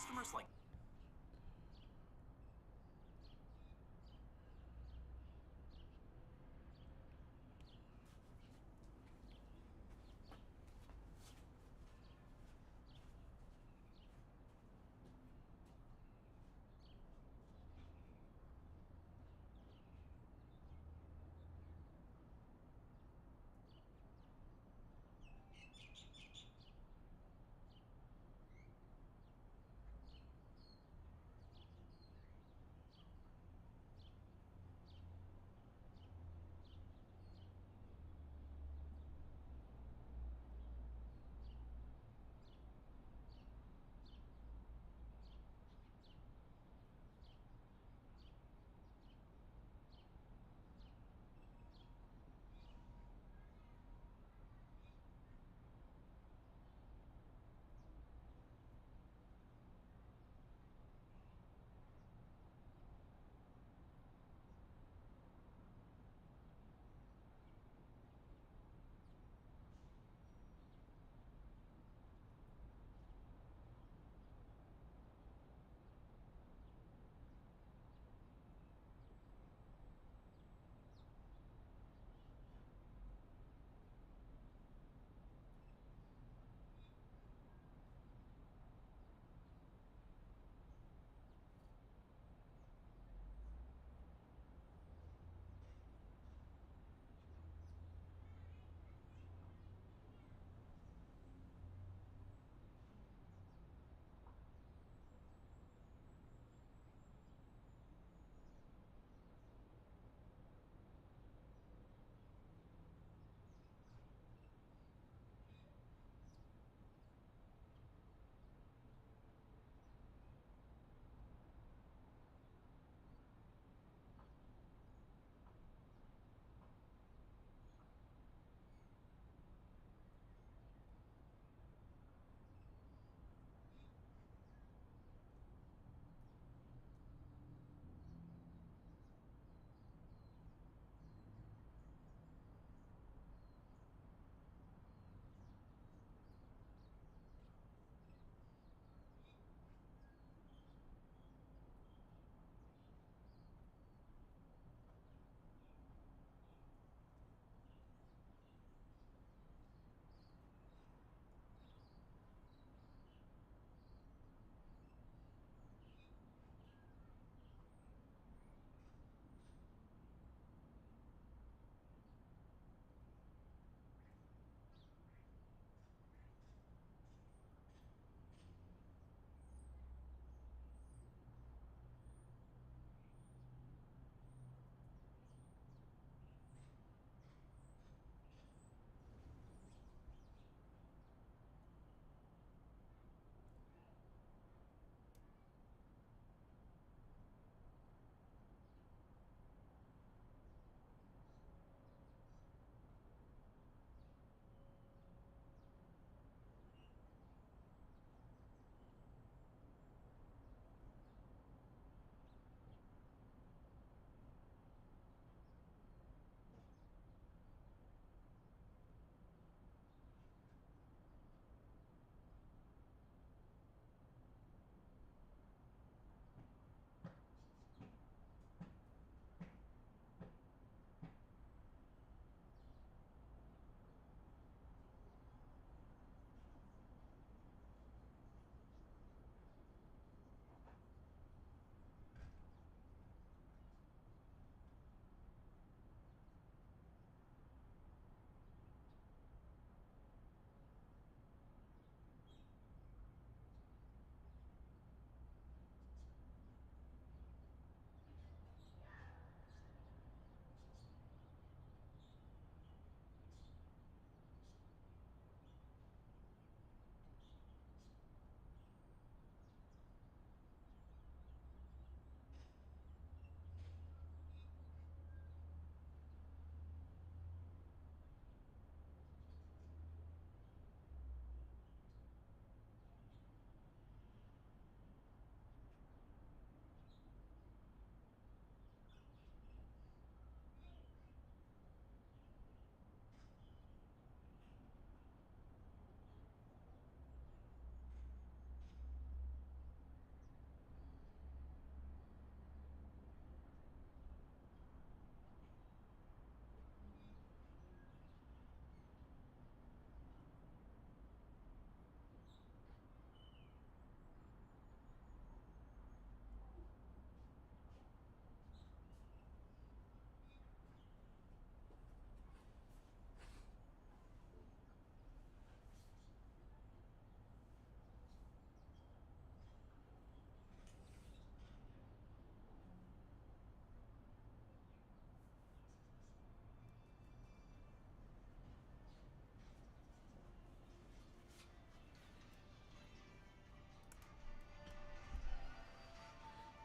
customers like...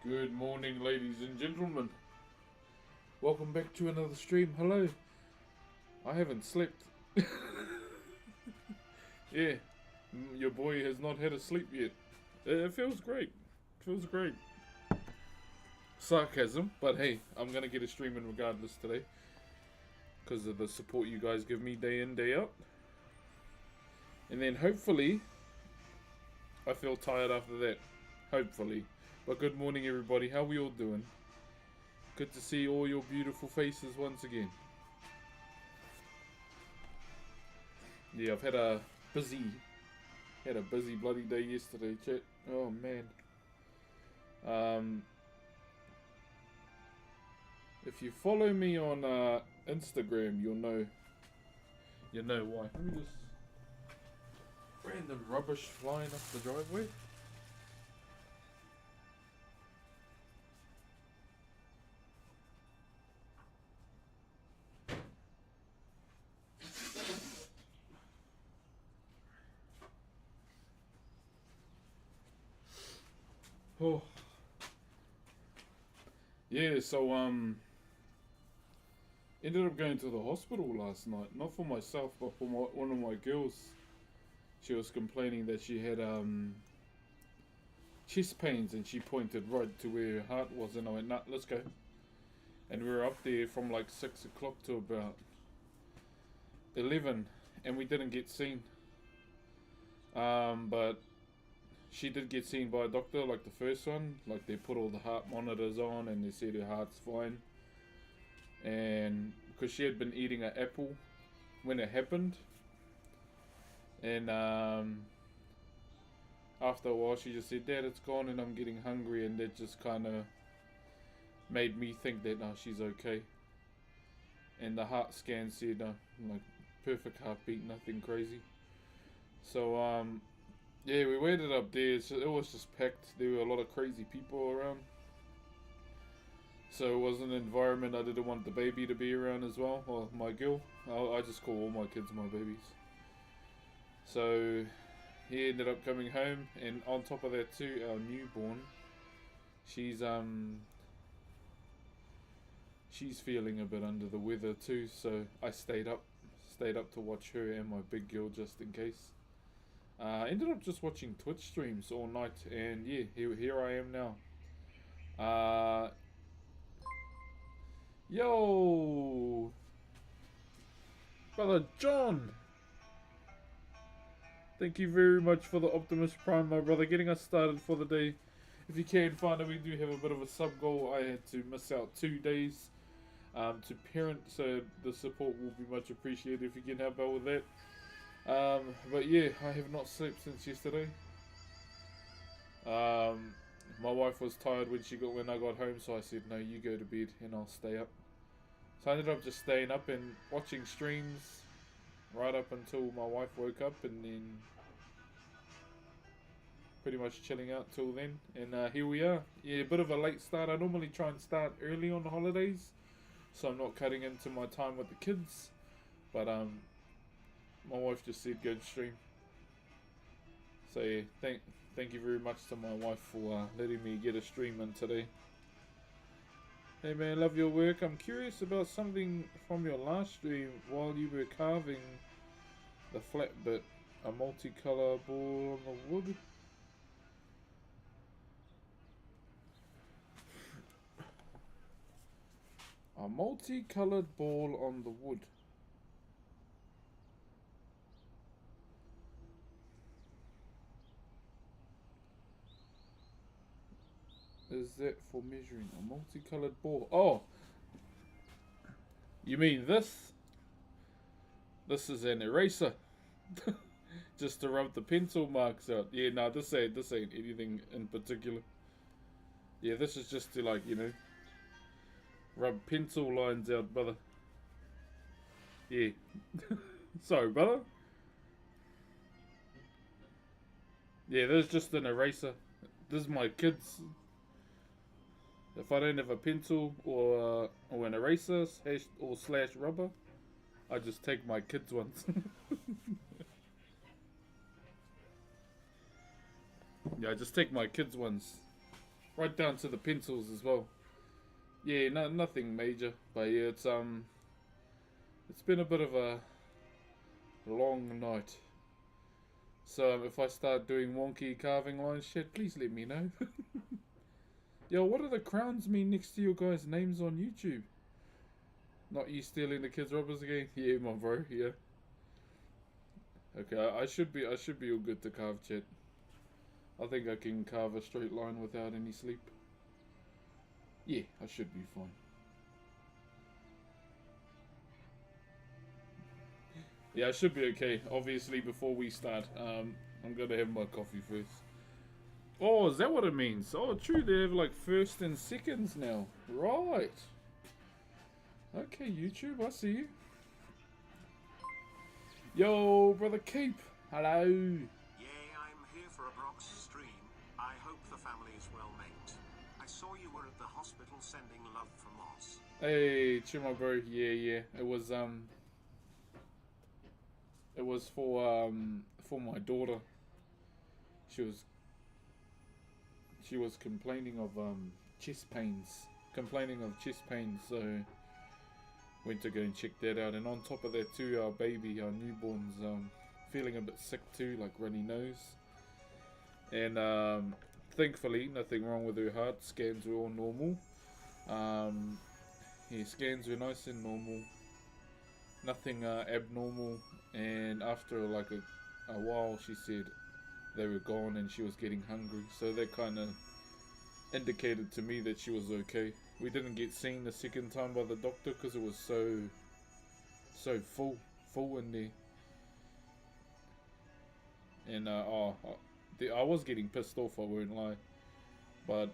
Good morning, ladies and gentlemen. Welcome back to another stream. Hello. I haven't slept. Yeah, your boy has not had a sleep yet. It feels great. Feels great. Sarcasm, but hey, I'm gonna get a stream in regardless today. Because of the support you guys give me day in, day out. And then hopefully, I feel tired after that. Hopefully. But good morning, everybody. How we all doing? Good to see all your beautiful faces once again. Yeah, I've had a busy bloody day yesterday, chat. Oh man. If you follow me on Instagram, you'll know why. Let me just random rubbish flying up the driveway. Oh. Yeah, so ended up going to the hospital last night. Not for myself, but for one of my girls. She was complaining that she had chest pains, and she pointed right to where her heart was, and I went, nah, let's go. And we were up there from like 6 o'clock to about 11, and we didn't get seen. But she did get seen by a doctor, like the first one. Like they put all the heart monitors on, and they said her heart's fine. And because she had been eating an apple when it happened, and after a while she just said, Dad, it's gone and I'm getting hungry, and that just kind of made me think that no, she's okay. And the heart scan said like perfect heartbeat, nothing crazy. So yeah, we waited up there. It was just packed. There were a lot of crazy people around. So it was an environment I didn't want the baby to be around as well, or my girl. I just call all my kids my babies. So he ended up coming home, and on top of that too, our newborn, she's feeling a bit under the weather too. So I stayed up to watch her and my big girl just in case. Ended up just watching Twitch streams all night, and yeah, here I am now. Yo, brother John, thank you very much for the Optimus Prime, my brother, getting us started for the day. If you can find it, we do have a bit of a sub goal. I had to miss out 2 days to parent, so the support will be much appreciated if you can help out with that. But yeah, I have not slept since yesterday. My wife was tired when I got home, so I said, no, you go to bed and I'll stay up. So I ended up just staying up and watching streams right up until my wife woke up, and then pretty much chilling out till then. And here we are. Yeah, a bit of a late start. I normally try and start early on the holidays, so I'm not cutting into my time with the kids. But my wife just said go to stream. So yeah, thank you very much to my wife for letting me get a stream in today. Hey man, love your work. I'm curious about something from your last stream while you were carving the flat bit, a multicolour ball on the wood. A multicoloured ball on the wood. Is that for measuring? A multicolored ball? Oh! You mean this? This is an eraser. Just to rub the pencil marks out. Yeah, no, this ain't anything in particular. Yeah, this is just to, like, you know, rub pencil lines out, brother. Yeah. Sorry, brother. Yeah, there's just an eraser. This is my kids. If I don't have a pencil or an eraser or slash rubber, I just take my kids' ones. Yeah, I just take my kids' ones. right down to the pencils as well. Yeah, no, nothing major, but yeah, it's been a bit of a long night. So if I start doing wonky carving line shit, please let me know. Yo, what do the crowns mean next to your guys' names on YouTube? Not you stealing the kids' rubbers again? Yeah, my bro. Yeah. Okay, I should be all good to carve, chat. I think I can carve a straight line without any sleep. Yeah, I should be fine. Yeah, I should be okay. Obviously, before we start, I'm gonna have my coffee first. Oh, is that what it means? Oh, true. They have like first and seconds now. Right. Okay, YouTube, I see you. Yo, brother Cape. Hello. Yay, I'm here for a Brock's stream. I hope the family is well, mate. I saw you were at the hospital sending love from Moss. Hey, chill, my bro. Yeah. It was for my daughter. She was complaining of chest pains. So went to go and check that out. And on top of that too, our baby, our newborn's feeling a bit sick too, like runny nose. And thankfully, nothing wrong with her heart. Scans were all normal. Yeah, scans were nice and normal. Nothing abnormal. And after like a while, she said they were gone and she was getting hungry. So that kind of indicated to me that she was okay. We didn't get seen the second time by the doctor because it was so full in there. And I was getting pissed off, I won't lie. But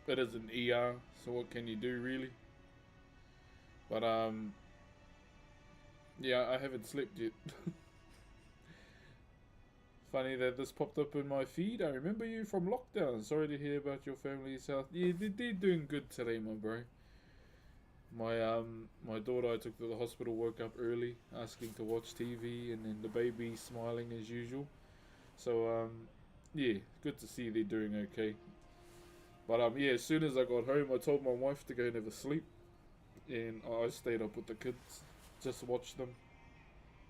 it is an ER, so what can you do really? But yeah, I haven't slept yet. Funny that this popped up in my feed. I remember you from lockdown. Sorry to hear about your family's health. Yeah, they're doing good today, my bro. My daughter I took to the hospital, woke up early, asking to watch TV, and then the baby smiling as usual. So yeah, good to see they're doing okay. But yeah, as soon as I got home, I told my wife to go and have a sleep, and I stayed up with the kids, just watch them.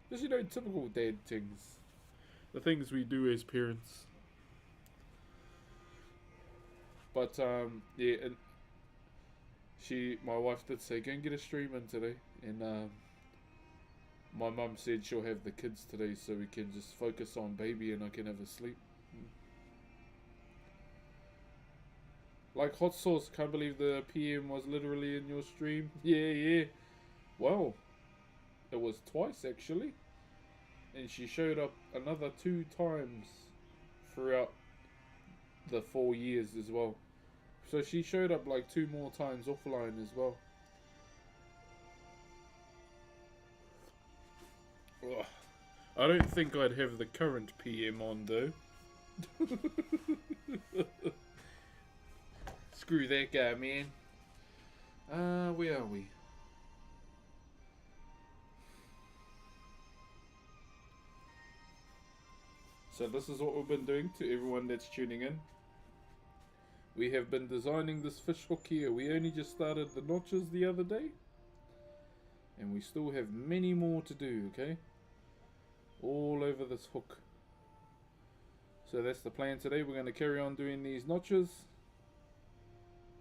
Just, you know, typical dad things. The things we do as parents. But yeah, and my wife did say, go and get a stream in today, and my mum said she'll have the kids today so we can just focus on baby and I can have a sleep. Like hot sauce, can't believe the PM was literally in your stream. Yeah. Well, it was twice actually. And she showed up another 2 times throughout the 4 years as well. So she showed up like 2 more times offline as well. Ugh. I don't think I'd have the current PM on though. Screw that guy, man. Where are we? So this is what we've been doing to everyone that's tuning in. We have been designing this fish hook here. We only just started the notches the other day. And we still have many more to do, okay? All over this hook. So that's the plan today. We're going to carry on doing these notches.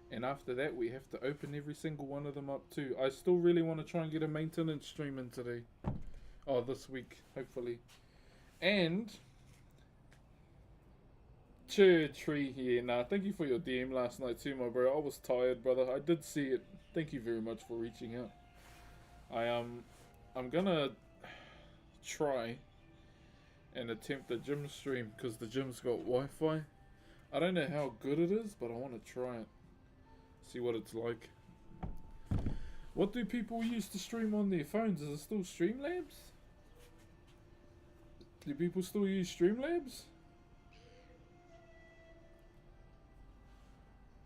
And after that, we have to open every single one of them up too. I still really want to try and get a maintenance stream in today. Oh, this week, hopefully. And Tree here. Nah, thank you for your DM last night too, my bro. I was tired, brother. I did see it. Thank you very much for reaching out. I'm gonna try and attempt the gym stream because the gym's got Wi-Fi. I don't know how good it is, but I want to try it. See what it's like. What do people use to stream on their phones? Is it still Streamlabs? Do people still use Streamlabs?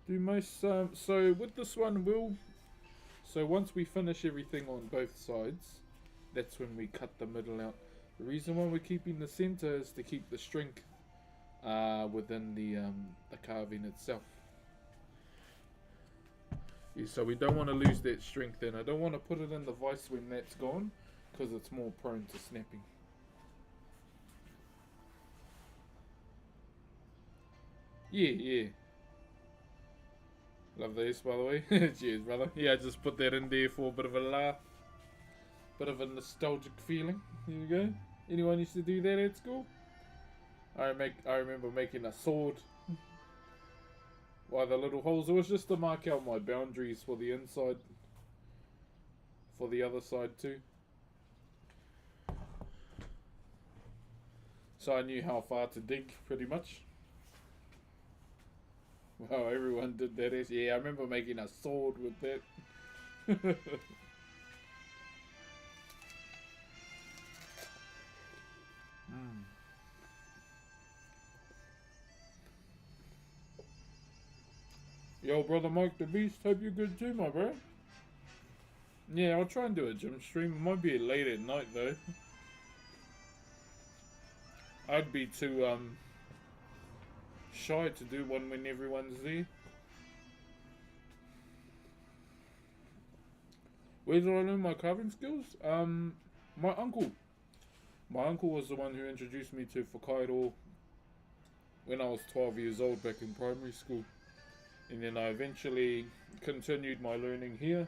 Do most so with this one so once we finish everything on both sides, that's when we cut the middle out. The reason why we're keeping the center is to keep the strength within the carving itself. See, so we don't want to lose that strength in. I don't want to put it in the vice when that's gone, because it's more prone to snapping. Yeah. Love these, by the way. Cheers, brother. Yeah, I just put that in there for a bit of a laugh. Bit of a nostalgic feeling. Here we go. Anyone used to do that at school? I remember making a sword. Why the little holes? It was just to mark out my boundaries for the inside. For the other side too. So I knew how far to dig, pretty much. Wow, everyone did that. Yeah, I remember making a sword with that. Yo, brother Mike the Beast, hope you're good too, my bro. Yeah, I'll try and do a gym stream. It might be late at night though. I'd be too shy to do one when everyone's there. Where did I learn my carving skills? My uncle. My uncle was the one who introduced me to Whakairo when I was 12 years old back in primary school. And then I eventually continued my learning here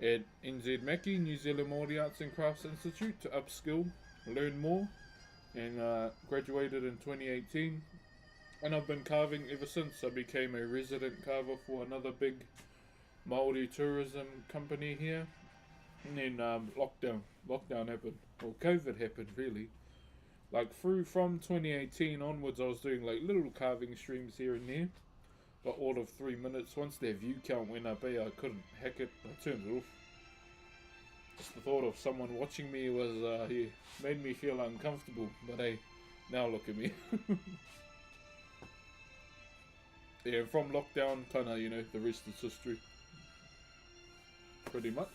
at NZ Maki, New Zealand Maori Arts and Crafts Institute, to upskill, learn more, and graduated in 2018. And I've been carving ever since. I became a resident carver for another big Maori tourism company here. And then lockdown happened, or COVID happened really. Like from 2018 onwards, I was doing like little carving streams here and there. But all of 3 minutes. Once their view count went up, I couldn't hack it. I turned it off. Just the thought of someone watching me was made me feel uncomfortable. But hey, now look at me. Yeah, from lockdown, kinda, the rest is history. Pretty much.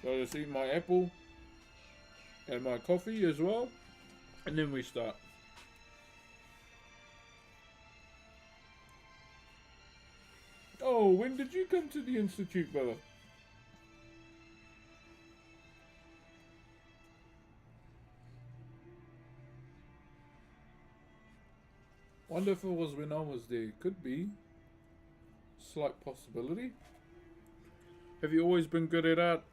So I just eat my apple and my coffee as well, and then we start. Oh, when did you come to the Institute, brother? Wonder if it was when I was there. Could be. Slight possibility. Have you always been good at art?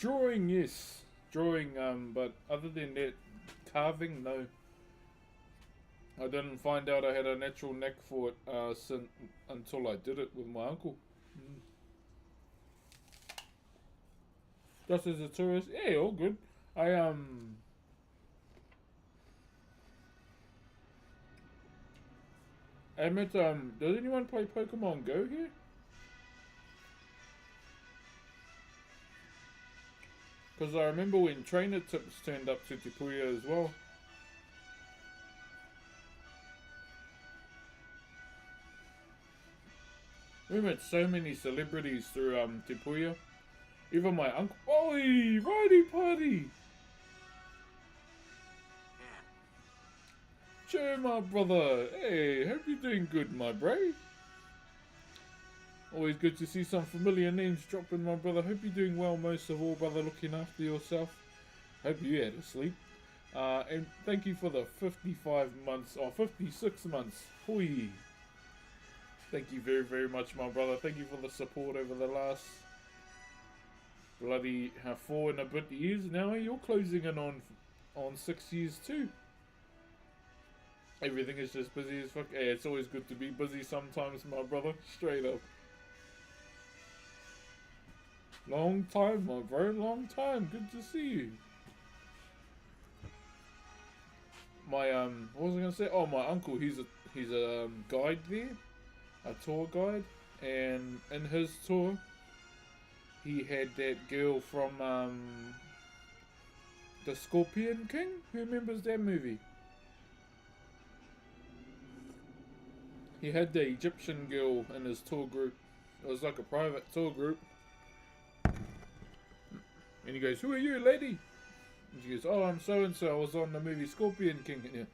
Drawing, yes. Drawing, but other than that, carving, no. I didn't find out I had a natural knack for it until I did it with my uncle. Just as a tourist, yeah, all good. I met, does anyone play Pokemon Go here? Because I remember when Trainer Tips turned up to Te Puia as well. We met so many celebrities through Te Puia. Even my uncle. Oi, righty party! Cheer, my brother. Hey, hope you're doing good, my bro. Always good to see some familiar names dropping, my brother. Hope you're doing well, most of all, brother, looking after yourself. Hope you had a sleep. And thank you for the 55 months, or 56 months. Hui. Thank you very, very much, my brother. Thank you for the support over the last bloody 4 and a bit years now. You're closing in on 6 years too. Everything is just busy as fuck. Hey, it's always good to be busy sometimes, my brother. Straight up. Long time, my bro. Long time. Good to see you. My what was I gonna say? Oh, my uncle. He's a guide there, a tour guide, and in his tour, he had that girl from the Scorpion King. Who remembers that movie? He had the Egyptian girl in his tour group. It was like a private tour group. And he goes, "Who are you, lady?" And she goes, "Oh, I'm so and so. I was on the movie Scorpion King." And you,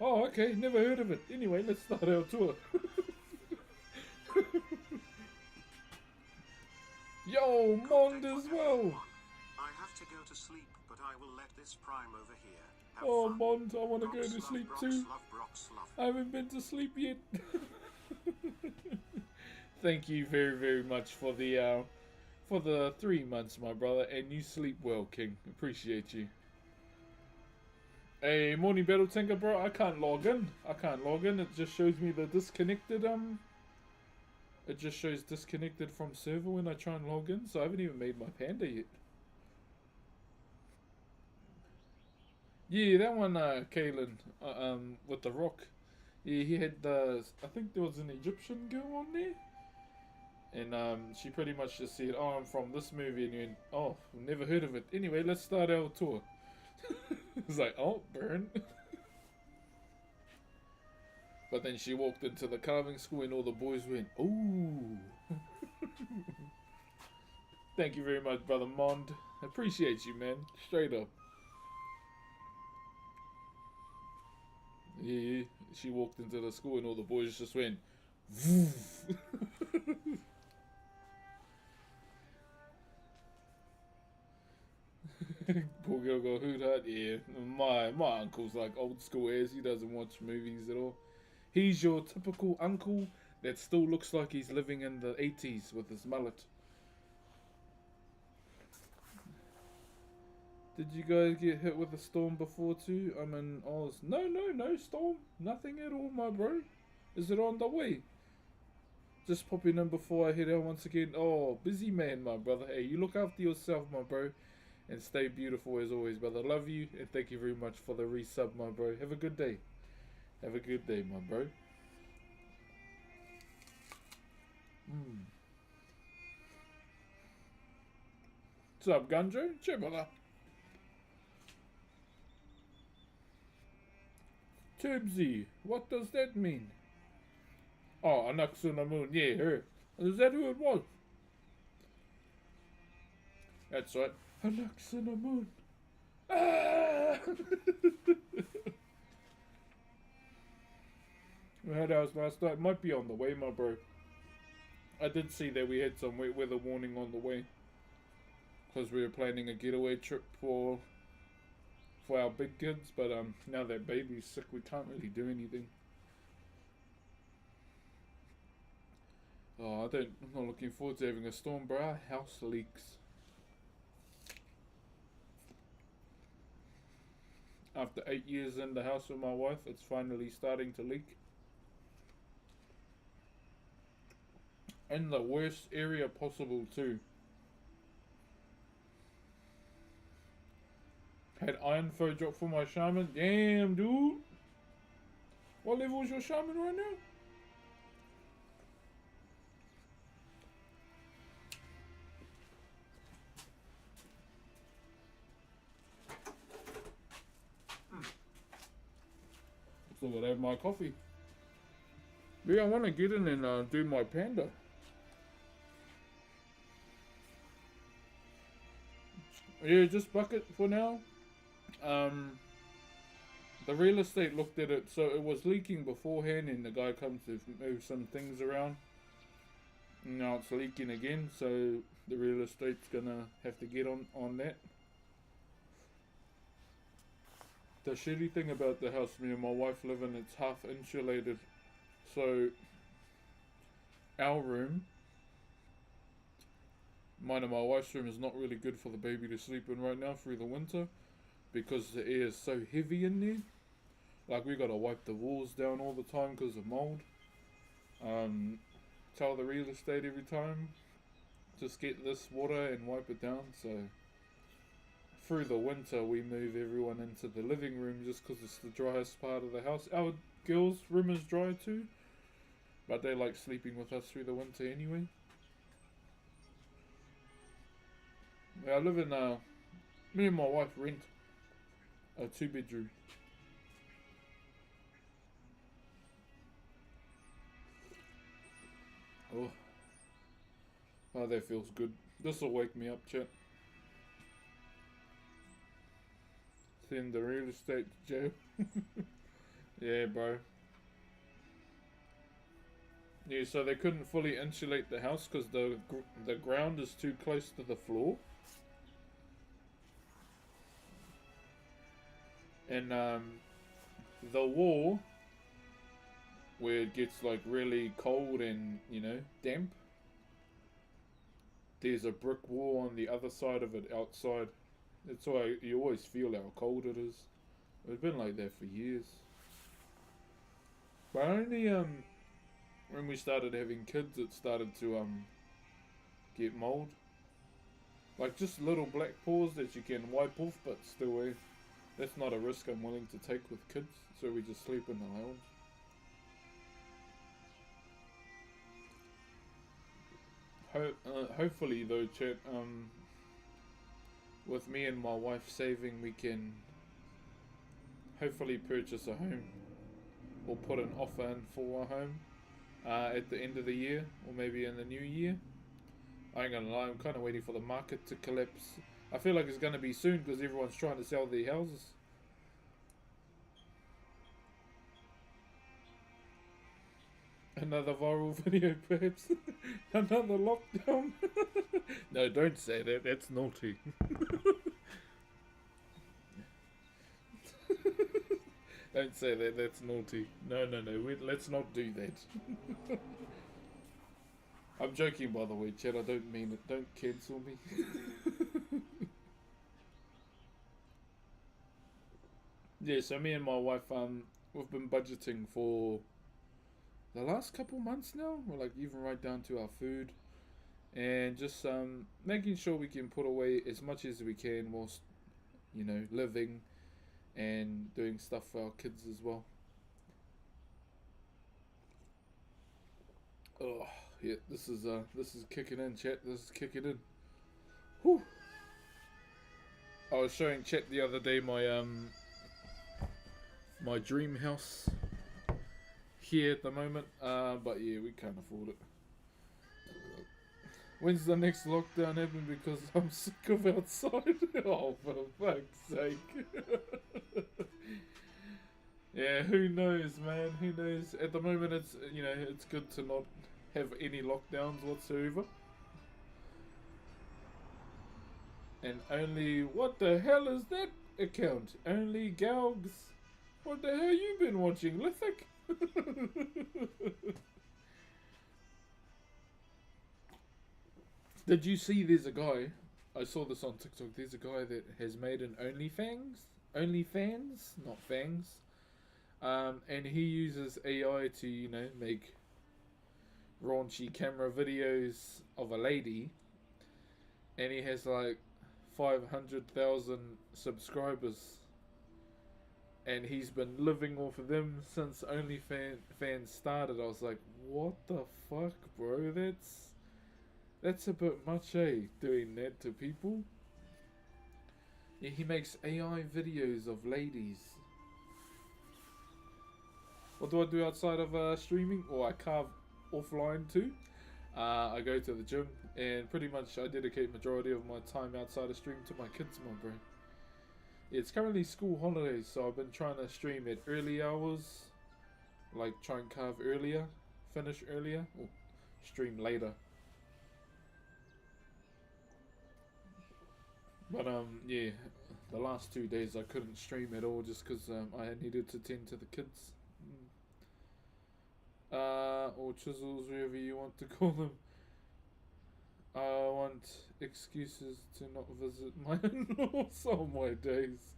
"Oh, okay, never heard of it. Anyway, let's start our tour." Yo, Mond as well. I have to go to sleep, but I will let this prime over here. Have Oh, fun. Mond, I want to go Brox, to love, sleep Brox, too. love, Brox, love. I haven't been to sleep yet. Thank you very, very much for the 3 months, my brother, and you sleep well, King. Appreciate you. Hey, morning battle tinker, bro. I can't log in. It just shows me the disconnected. It just shows disconnected from server when I try and log in. So I haven't even made my panda yet. Yeah, that one, Kalen, with the rock. Yeah, he had the. I think there was an Egyptian girl on there. And she pretty much just said, "Oh, I'm from this movie," and you went, "Oh, never heard of it." Anyway, let's start our tour. It's like, "Oh, burn." But then she walked into the carving school, and all the boys went, "Ooh." Thank you very much, brother Mond. Appreciate you, man. Straight up. Yeah, she walked into the school, and all the boys just went, "Voof." Poor girl go hoot hut. Yeah, my uncle's like old school as he doesn't watch movies at all. He's your typical uncle that still looks like he's living in the 80s with his mullet. Did you guys get hit with a storm before too? I'm in Oz. No storm. Nothing at all, my bro. Is it on the way? Just popping in before I head out once again. Oh, busy man, my brother. Hey, you look after yourself, my bro. And stay beautiful as always, brother. Love you, and thank you very much for the resub, my bro. Have a good day. Have a good day, my bro. What's up, Gunjo? Cheer, brother. Tubsy, what does that mean? Oh, Anaxuna Moon. Yeah, her. Is that who it was? That's right. Anaxuna Moon. Ah! We had ours last night. Might be on the way, my bro. I did see that we had some wet weather warning on the way. Because we were planning a getaway trip for our big kids. But now that baby's sick, we can't really do anything. Oh, I'm not looking forward to having a storm, bro. Our house leaks. After 8 years in the house with my wife, it's finally starting to leak. In the worst area possible too. Had iron foe drop for my shaman. Damn, dude. What level is your shaman right now? So I have my coffee. Yeah, I want to get in and do my panda. Yeah, just bucket for now. The real estate looked at it, so it was leaking beforehand, and the guy comes to move some things around. Now it's leaking again, so the real estate's gonna have to get on that. The shitty thing about the house me and my wife live in, it's half insulated. So our room, mine and my wife's room, is not really good for the baby to sleep in right now through the winter because the air is so heavy in there. Like, we gotta wipe the walls down all the time because of mold. Tell the real estate every time, just get this water and wipe it down. So through the winter we move everyone into the living room just because it's the driest part of the house. Our girls' room is dry too, but they like sleeping with us through the winter anyway. Yeah, I live in me and my wife rent a 2 bedroom. Oh, oh, that feels good. This will wake me up, chat. Send the real estate to jail. Yeah, bro. Yeah, so they couldn't fully insulate the house because the ground is too close to the floor, and the wall where it gets like really cold and damp. There's a brick wall on the other side of it outside. That's why you always feel how cold it is. It's been like that for years. But only when we started having kids, it started to get mold. Like just little black paws that you can wipe off, but still, that's not a risk I'm willing to take with kids. So we just sleep in the lounge. Hopefully, though, chat. With me and my wife saving, we can hopefully purchase a home or put an offer in for a home at the end of the year or maybe in the new year. I ain't gonna lie, I'm kind of waiting for the market to collapse. I feel like it's gonna be soon because everyone's trying to sell their houses. Another viral video, perhaps. Another lockdown. No, don't say that. That's naughty. Don't say that. That's naughty. No. Let's not do that. I'm joking, by the way, Chad. I don't mean it. Don't cancel me. Yeah, so me and my wife, we've been budgeting for the last couple months now. We're like even right down to our food, and just making sure we can put away as much as we can whilst living and doing stuff for our kids as well. Oh yeah, this is kicking in, chat. This is kicking in. Whew. I was showing chat the other day my dream house here at the moment, but yeah, we can't afford it. When's the next lockdown happen? Because I'm sick of outside. Oh, for fuck's sake. Yeah, who knows, man? Who knows? At the moment, it's good to not have any lockdowns whatsoever. And only, what the hell is that account? Only Galgs. What the hell you been watching, Lithic? Did you see there's a guy, I saw this on TikTok, there's a guy that has made an OnlyFans, not fangs, and he uses AI to, make raunchy camera videos of a lady, and he has like 500,000 subscribers, and he's been living off of them since OnlyFans started. I was like, what the fuck, bro? That's a bit much, doing that to people. Yeah, he makes AI videos of ladies. What do I do outside of streaming? Or I carve offline too. I go to the gym, and pretty much I dedicate majority of my time outside of stream to my kids, my bro. It's currently school holidays, so I've been trying to stream at early hours. Like try and carve earlier, finish earlier, or stream later. But yeah, the last 2 days I couldn't stream at all just because I needed to tend to the kids. Or chisels, whatever you want to call them. I want excuses to not visit my in-laws on my days.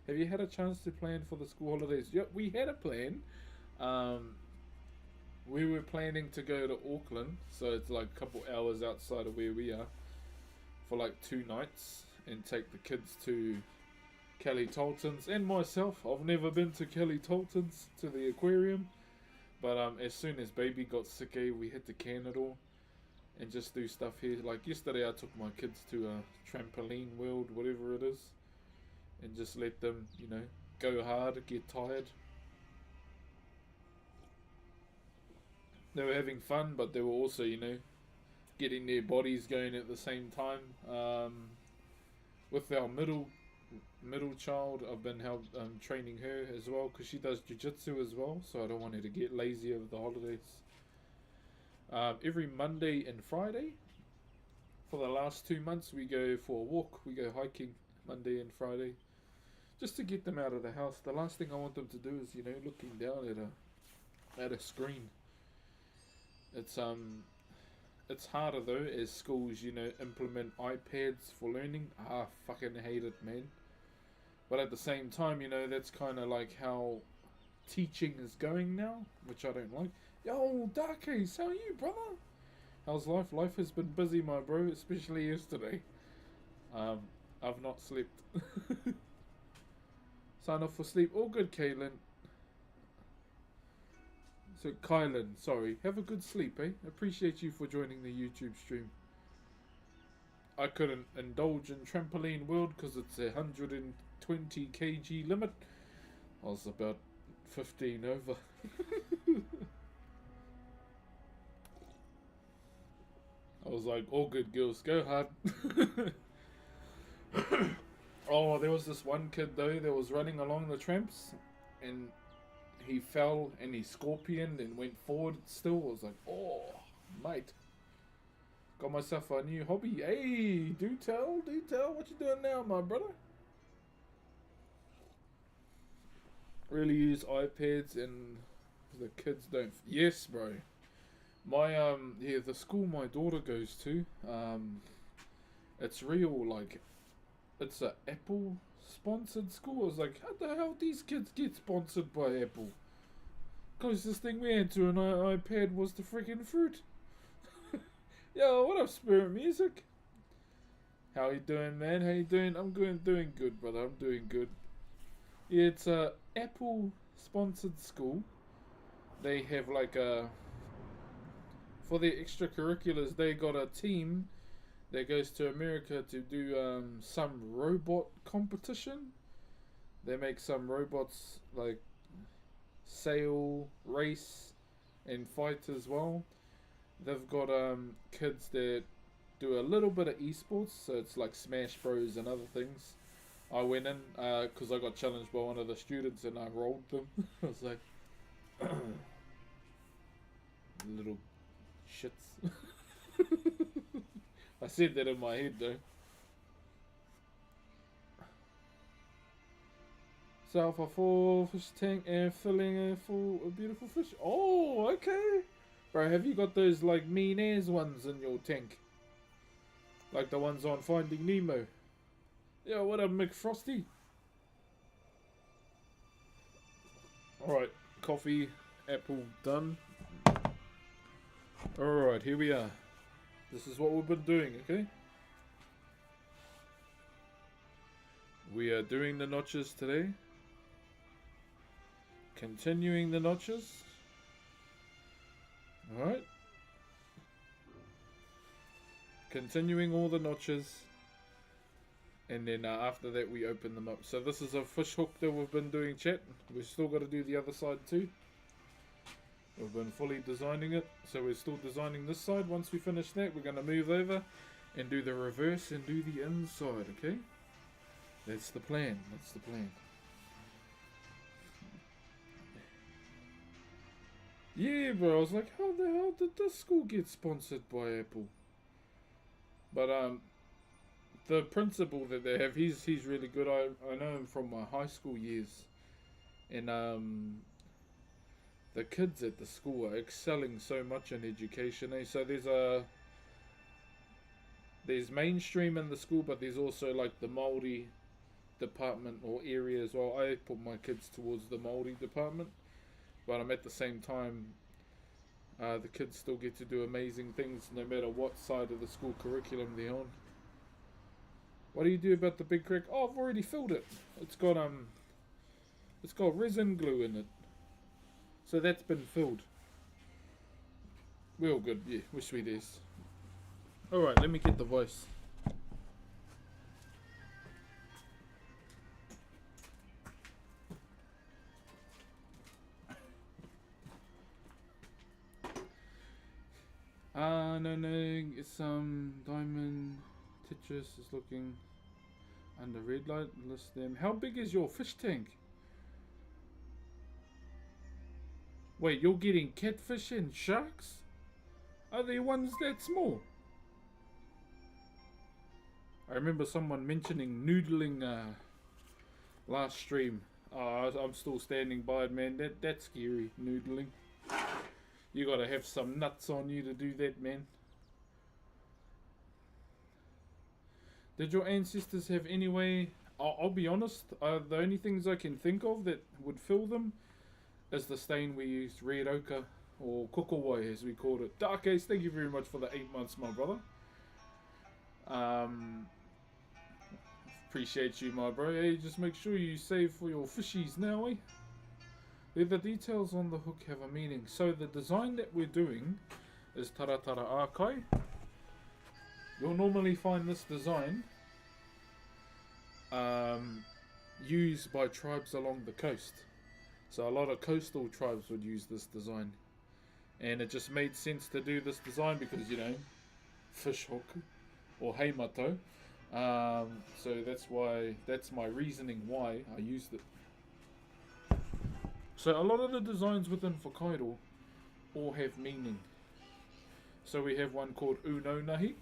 Have you had a chance to plan for the school holidays? Yep, we had a plan. We were planning to go to Auckland, so it's like a couple hours outside of where we are, for like 2 nights, and take the kids to Kelly Tolton's and myself. I've never been to Kelly Tolton's, to the aquarium, but as soon as baby got sick, we had to can it all. and just do stuff here. Like yesterday, I took my kids to a trampoline world, whatever it is, and just let them, go hard, get tired. They were having fun, but they were also, getting their bodies going at the same time. With our middle child, I've been training her as well because she does jiu-jitsu as well, so I don't want her to get lazy over the holidays. Every Monday and Friday for the last 2 months we go for a walk, we go hiking Monday and Friday, just to get them out of the house. The last thing I want them to do is looking down at a screen. It's harder though as schools implement iPads for learning. I fucking hate it, man. But at the same time, that's kind of like how teaching is going now, which I don't like. Yo, Dark Ace, how are you, brother? How's life? Life has been busy, my bro, especially yesterday. I've not slept. Sign off for sleep. All good, Kaylin. So, Kylan, sorry. Have a good sleep, eh? Appreciate you for joining the YouTube stream. I couldn't indulge in Trampoline World because it's a 120 kg limit. I was about 15 over. I was like, all good girls, go hard. Oh, there was this one kid though that was running along the tramps and he fell and he scorpioned and went forward still. I was like, oh, mate. Got myself a new hobby. Hey, do tell. What you doing now, my brother? Really use iPads and the kids don't. Yes, bro. My the school my daughter goes to, it's real, like, it's a Apple sponsored school. I was like, how the hell these kids get sponsored by Apple? Closest thing we had to an iPad was the freaking fruit. Yo, what up, Spirit Music? How you doing, man? How you doing? I'm doing good, brother. I'm doing good. Yeah, it's a Apple sponsored school. They have like for their extracurriculars, they got a team that goes to America to do some robot competition. They make some robots like sail, race, and fight as well. They've got kids that do a little bit of esports, so it's like Smash Bros and other things. I went in because I got challenged by one of the students and I rolled them. I was like, little shits. I said that in my head though. South a full fish tank and filling a full a beautiful fish. Oh, okay. Bro, have you got those like mean ass ones in your tank? Like the ones on Finding Nemo? Yeah, what up, McFrosty? Alright, coffee, apple, done. Alright, here we are. This is what we've been doing, okay? We are doing the notches today. Continuing the notches. Alright. Continuing all the notches. And then after that we open them up. So this is a fish hook that we've been doing, chat. We've still got to do the other side too. We've been fully designing it. So we're still designing this side. Once we finish that, we're going to move over and do the reverse and do the inside, okay? That's the plan. That's the plan. Yeah, bro. I was like, how the hell did this school get sponsored by Apple? But the principal that they have, he's really good. I know him from my high school years, and the kids at the school are excelling so much in education. Eh? So there's mainstream in the school, but there's also like the Maori department or area as well. I put my kids towards the Maori department, but I'm at the same time, the kids still get to do amazing things no matter what side of the school curriculum they're on. What do you do about the big crack? Oh, I've already filled it. It's got resin glue in it, so that's been filled. We're all good. Yeah, we're sweet as. Alright, let me get the voice. No, it's Diamond Tetris is looking under red light. List them. How big is your fish tank? Wait, you're getting catfish and sharks? Are they ones that small? I remember someone mentioning noodling last stream. I'm still standing by it, man. That's scary, noodling. You gotta have some nuts on you to do that, man. Did your ancestors have any way? I'll be honest, the only things I can think of that would fill them is the stain we used, red ochre, or kokowai as we called it. Dark Ace, thank you very much for the 8 months, my brother. Appreciate you, my bro. Hey, just make sure you save for your fishies now, eh? The details on the hook have a meaning. So the design that we're doing is taratara akai. You'll normally find this design used by tribes along the coast. So a lot of coastal tribes would use this design. And it just made sense to do this design because, you know, fish hook or heimato. So that's my reasoning why I used it. So a lot of the designs within Whakairo all have meaning. So we have one called Uno Nahi,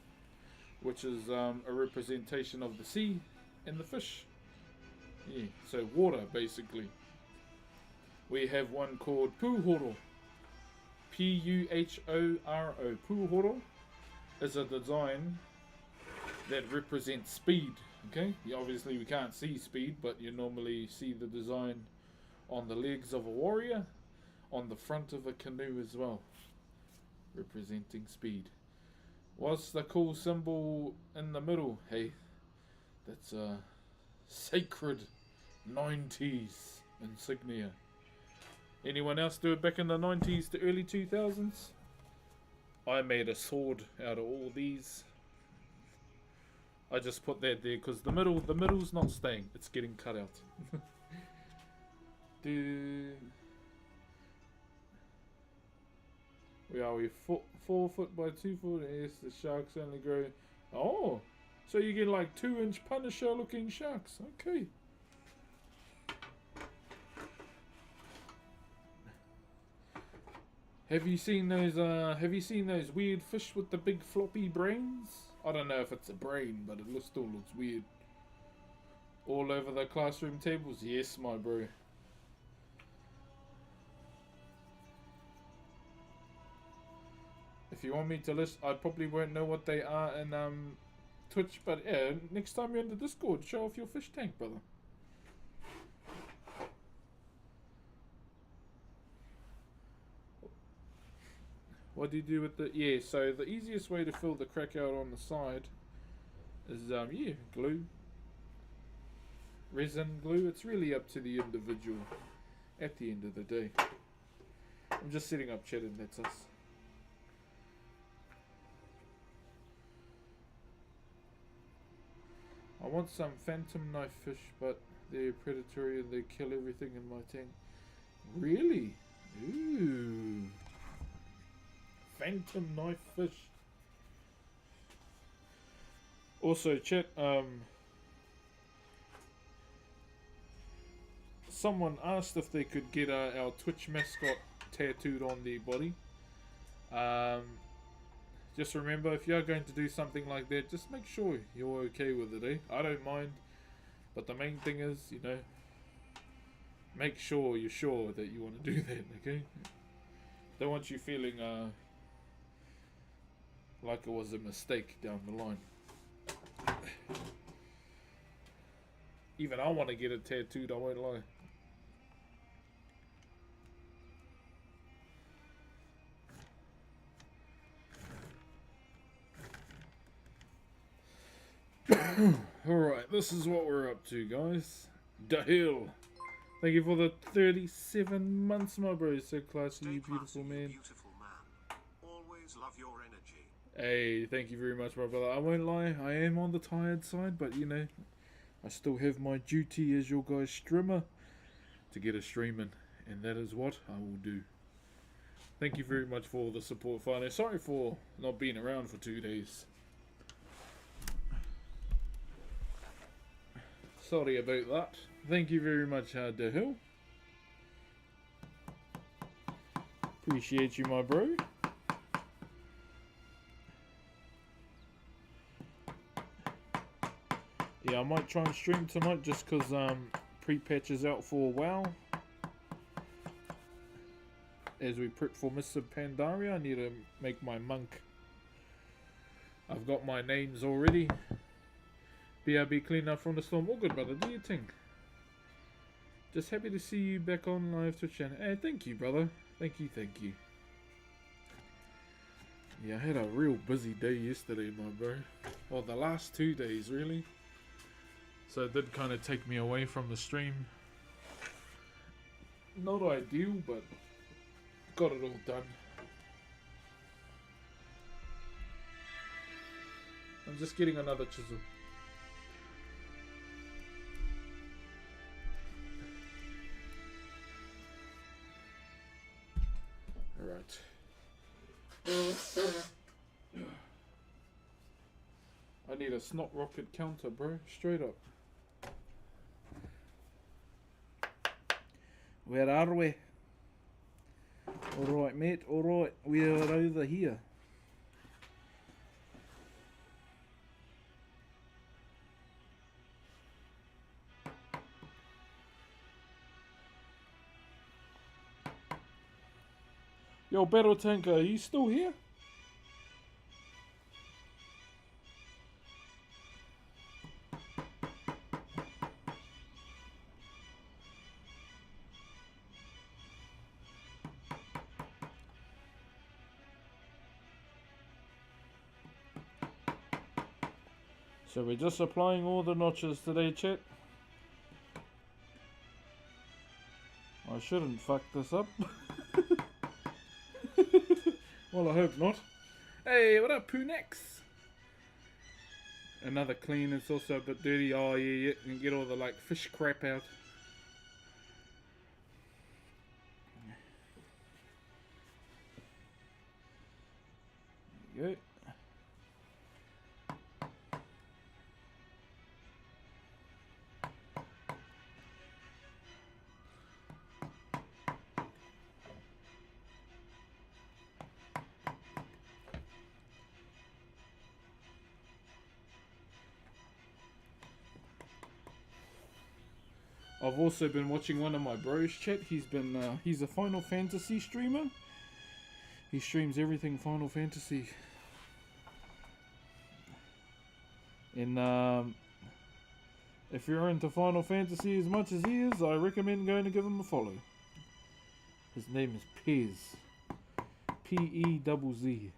which is a representation of the sea and the fish. Yeah, so water basically. We have one called Puhoro. Puhoro. Puhoro is a design that represents speed. Okay, obviously we can't see speed, but you normally see the design on the legs of a warrior, on the front of a canoe as well, representing speed. What's the cool symbol in the middle? Hey, that's a sacred 90s insignia. Anyone else do it back in the 90s to early 2000s? I made a sword out of all these. I just put that there because the middle's not staying. It's getting cut out. Where are we? 4 foot by 2 foot. Yes, the sharks only grow. Oh, so you get like 2-inch Punisher looking sharks. Okay. Have you seen those weird fish with the big floppy brains? I don't know if it's a brain, but it still looks weird. All over the classroom tables? Yes, my bro. If you want me to list, I probably won't know what they are in Twitch, but yeah, next time you're in the Discord, show off your fish tank, brother. What do you do with the... Yeah, so the easiest way to fill the crack out on the side is, yeah, glue. Resin glue. It's really up to the individual at the end of the day. I'm just setting up chat and that's us. I want some phantom knife fish, but they're predatory and they kill everything in my tank. Really? Ooh. Phantom knife fish. Also, chat, someone asked if they could get our Twitch mascot tattooed on their body. Just remember, if you're going to do something like that, just make sure you're okay with it, eh? I don't mind. But the main thing is, you know, make sure you're sure that you want to do that, okay? Don't want you feeling like it was a mistake down the line. Even I want to get it tattooed, I won't lie. Alright, this is what we're up to, guys. Dahil. Thank you for the 37 months, my bro. So classy, you beautiful man. Beautiful man. Always love your energy. Hey, thank you very much, my brother. I won't lie, I am on the tired side, but you know, I still have my duty as your guys' streamer to get a streaming, and that is what I will do. Thank you very much for the support, Fano. Sorry for not being around for 2 days. Sorry about that. Thank you very much, DeHill. Appreciate you, my bro. Yeah, I might try and stream tonight just because pre-patch is out for a while. As we prep for Mr. Pandaria, I need to make my monk. I've got my names already. BRB clean up from the storm. All good, brother. Do your thing. Just happy to see you back on live Twitch channel. Hey, thank you, brother. Thank you, thank you. Yeah, I had a real busy day yesterday, my bro. Well, the last 2 days, really. So it did kind of take me away from the stream. Not ideal, but got it all done. I'm just getting another chisel. Alright. I need a snot rocket counter, bro. Straight up. Where are we? Alright, mate. Alright. We are over here. Yo, Battle Tanker, are you still here? So we're just applying all the notches today, chat. I shouldn't fuck this up. Well, I hope not. Hey, what up, Poonex? Another clean, it's also a bit dirty. Oh, yeah, you can get all the, like, fish crap out. There you go. I've also been watching one of my bros chat. He's a Final Fantasy streamer. He streams everything Final Fantasy. And if you're into Final Fantasy as much as he is, I recommend going to give him a follow. His name is Pez. P-E-Z-Z.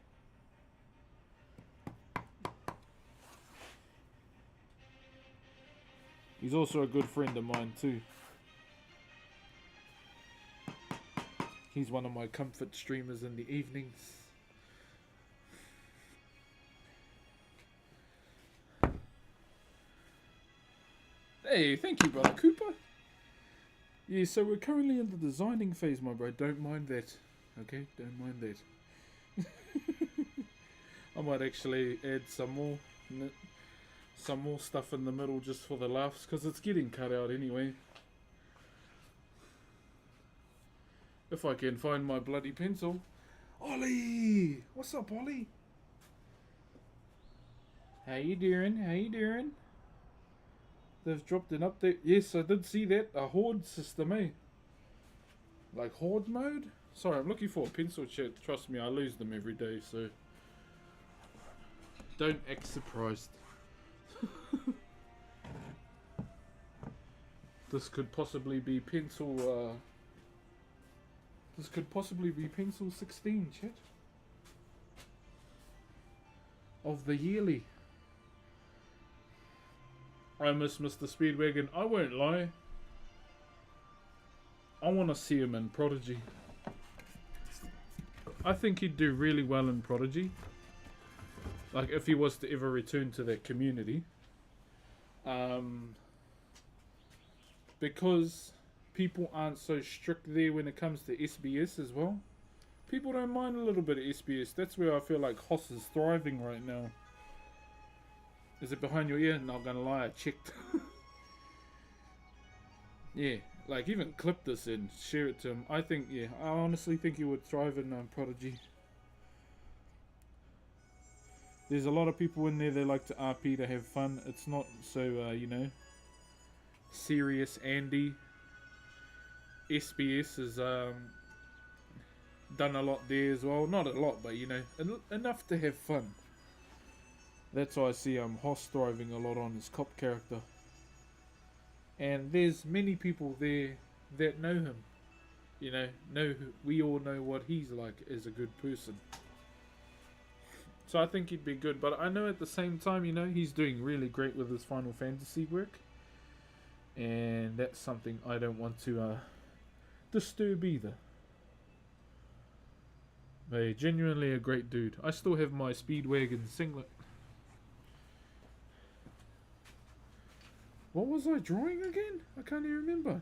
He's also a good friend of mine too. He's one of my comfort streamers in the evenings. Hey, thank you, brother Cooper. Yeah, so we're currently in the designing phase, my bro. Don't mind that. Okay, don't mind that. I might actually add some more stuff in the middle just for the laughs, because it's getting cut out anyway. If I can find my bloody pencil. Ollie! What's up, Ollie? How you doing? How you doing? They've dropped an update. Yes, I did see that. A horde system, eh? Like horde mode? Sorry, I'm looking for a pencil, chat. Trust me, I lose them every day, so don't act surprised. This could possibly be pencil. This could possibly be pencil 16, chat. Of the yearly. I miss Mr. Speedwagon. I won't lie. I want to see him in Prodigy. I think he'd do really well in Prodigy. Like if he was to ever return to that community. Because people aren't so strict there when it comes to SBS as well. People don't mind a little bit of SBS. That's where I feel like Hoss is thriving right now. Is it behind your ear? Not gonna lie, I checked. Yeah, like even clip this and share it to him. I think, yeah, I honestly think he would thrive in Prodigy. There's a lot of people in there that like to RP to have fun. It's not so, you know, serious Andy. SBS has done a lot there as well. Not a lot, but you know, enough to have fun. That's why I see Hoss thriving a lot on his cop character. And there's many people there that know him. You know we all know what he's like as a good person. So I think he'd be good. But I know at the same time, you know, he's doing really great with his Final Fantasy work. And that's something I don't want to disturb either. But genuinely a great dude. I still have my Speedwagon singlet. What was I drawing again? I can't even remember.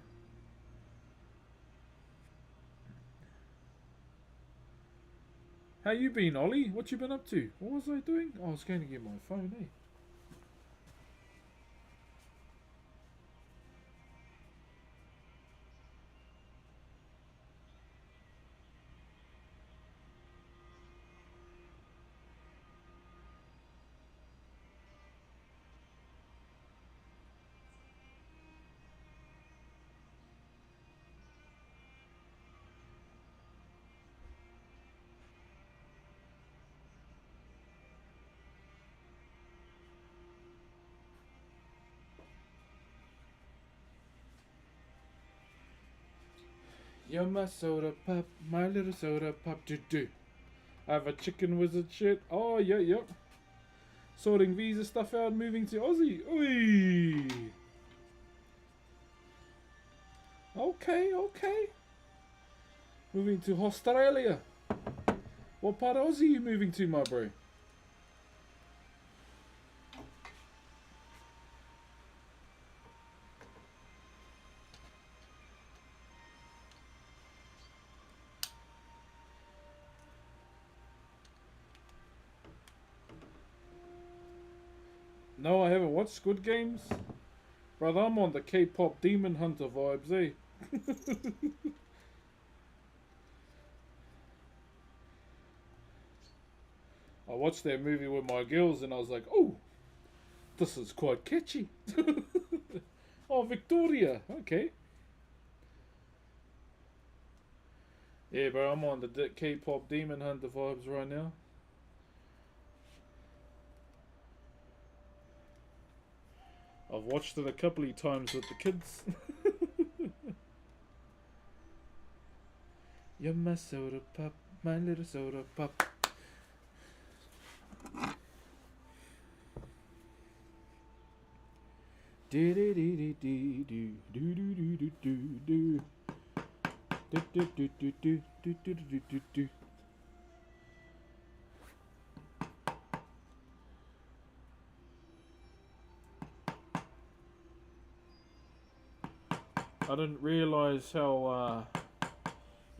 How you been, Ollie? What you been up to? What was I doing? Oh, I was going to get my phone, eh? You're my soda pop, my little soda pop, do. I have a chicken wizard shit. Oh, yeah, yep. Sorting visa stuff out, moving to Aussie. Oi! Okay. Moving to Australia. What part of Aussie are you moving to, my bro? No, I haven't watched Squid Games. Brother, I'm on the K-pop Demon Hunter vibes, eh? I watched that movie with my girls and I was like, oh, this is quite catchy. Oh, Victoria, okay. Yeah, bro, I'm on the K-pop Demon Hunter vibes right now. I've watched it a couple of times with the kids. You're my soda pop, my little soda pop. Do do do do do do do do do do do do do do do do do do do do. I didn't realize how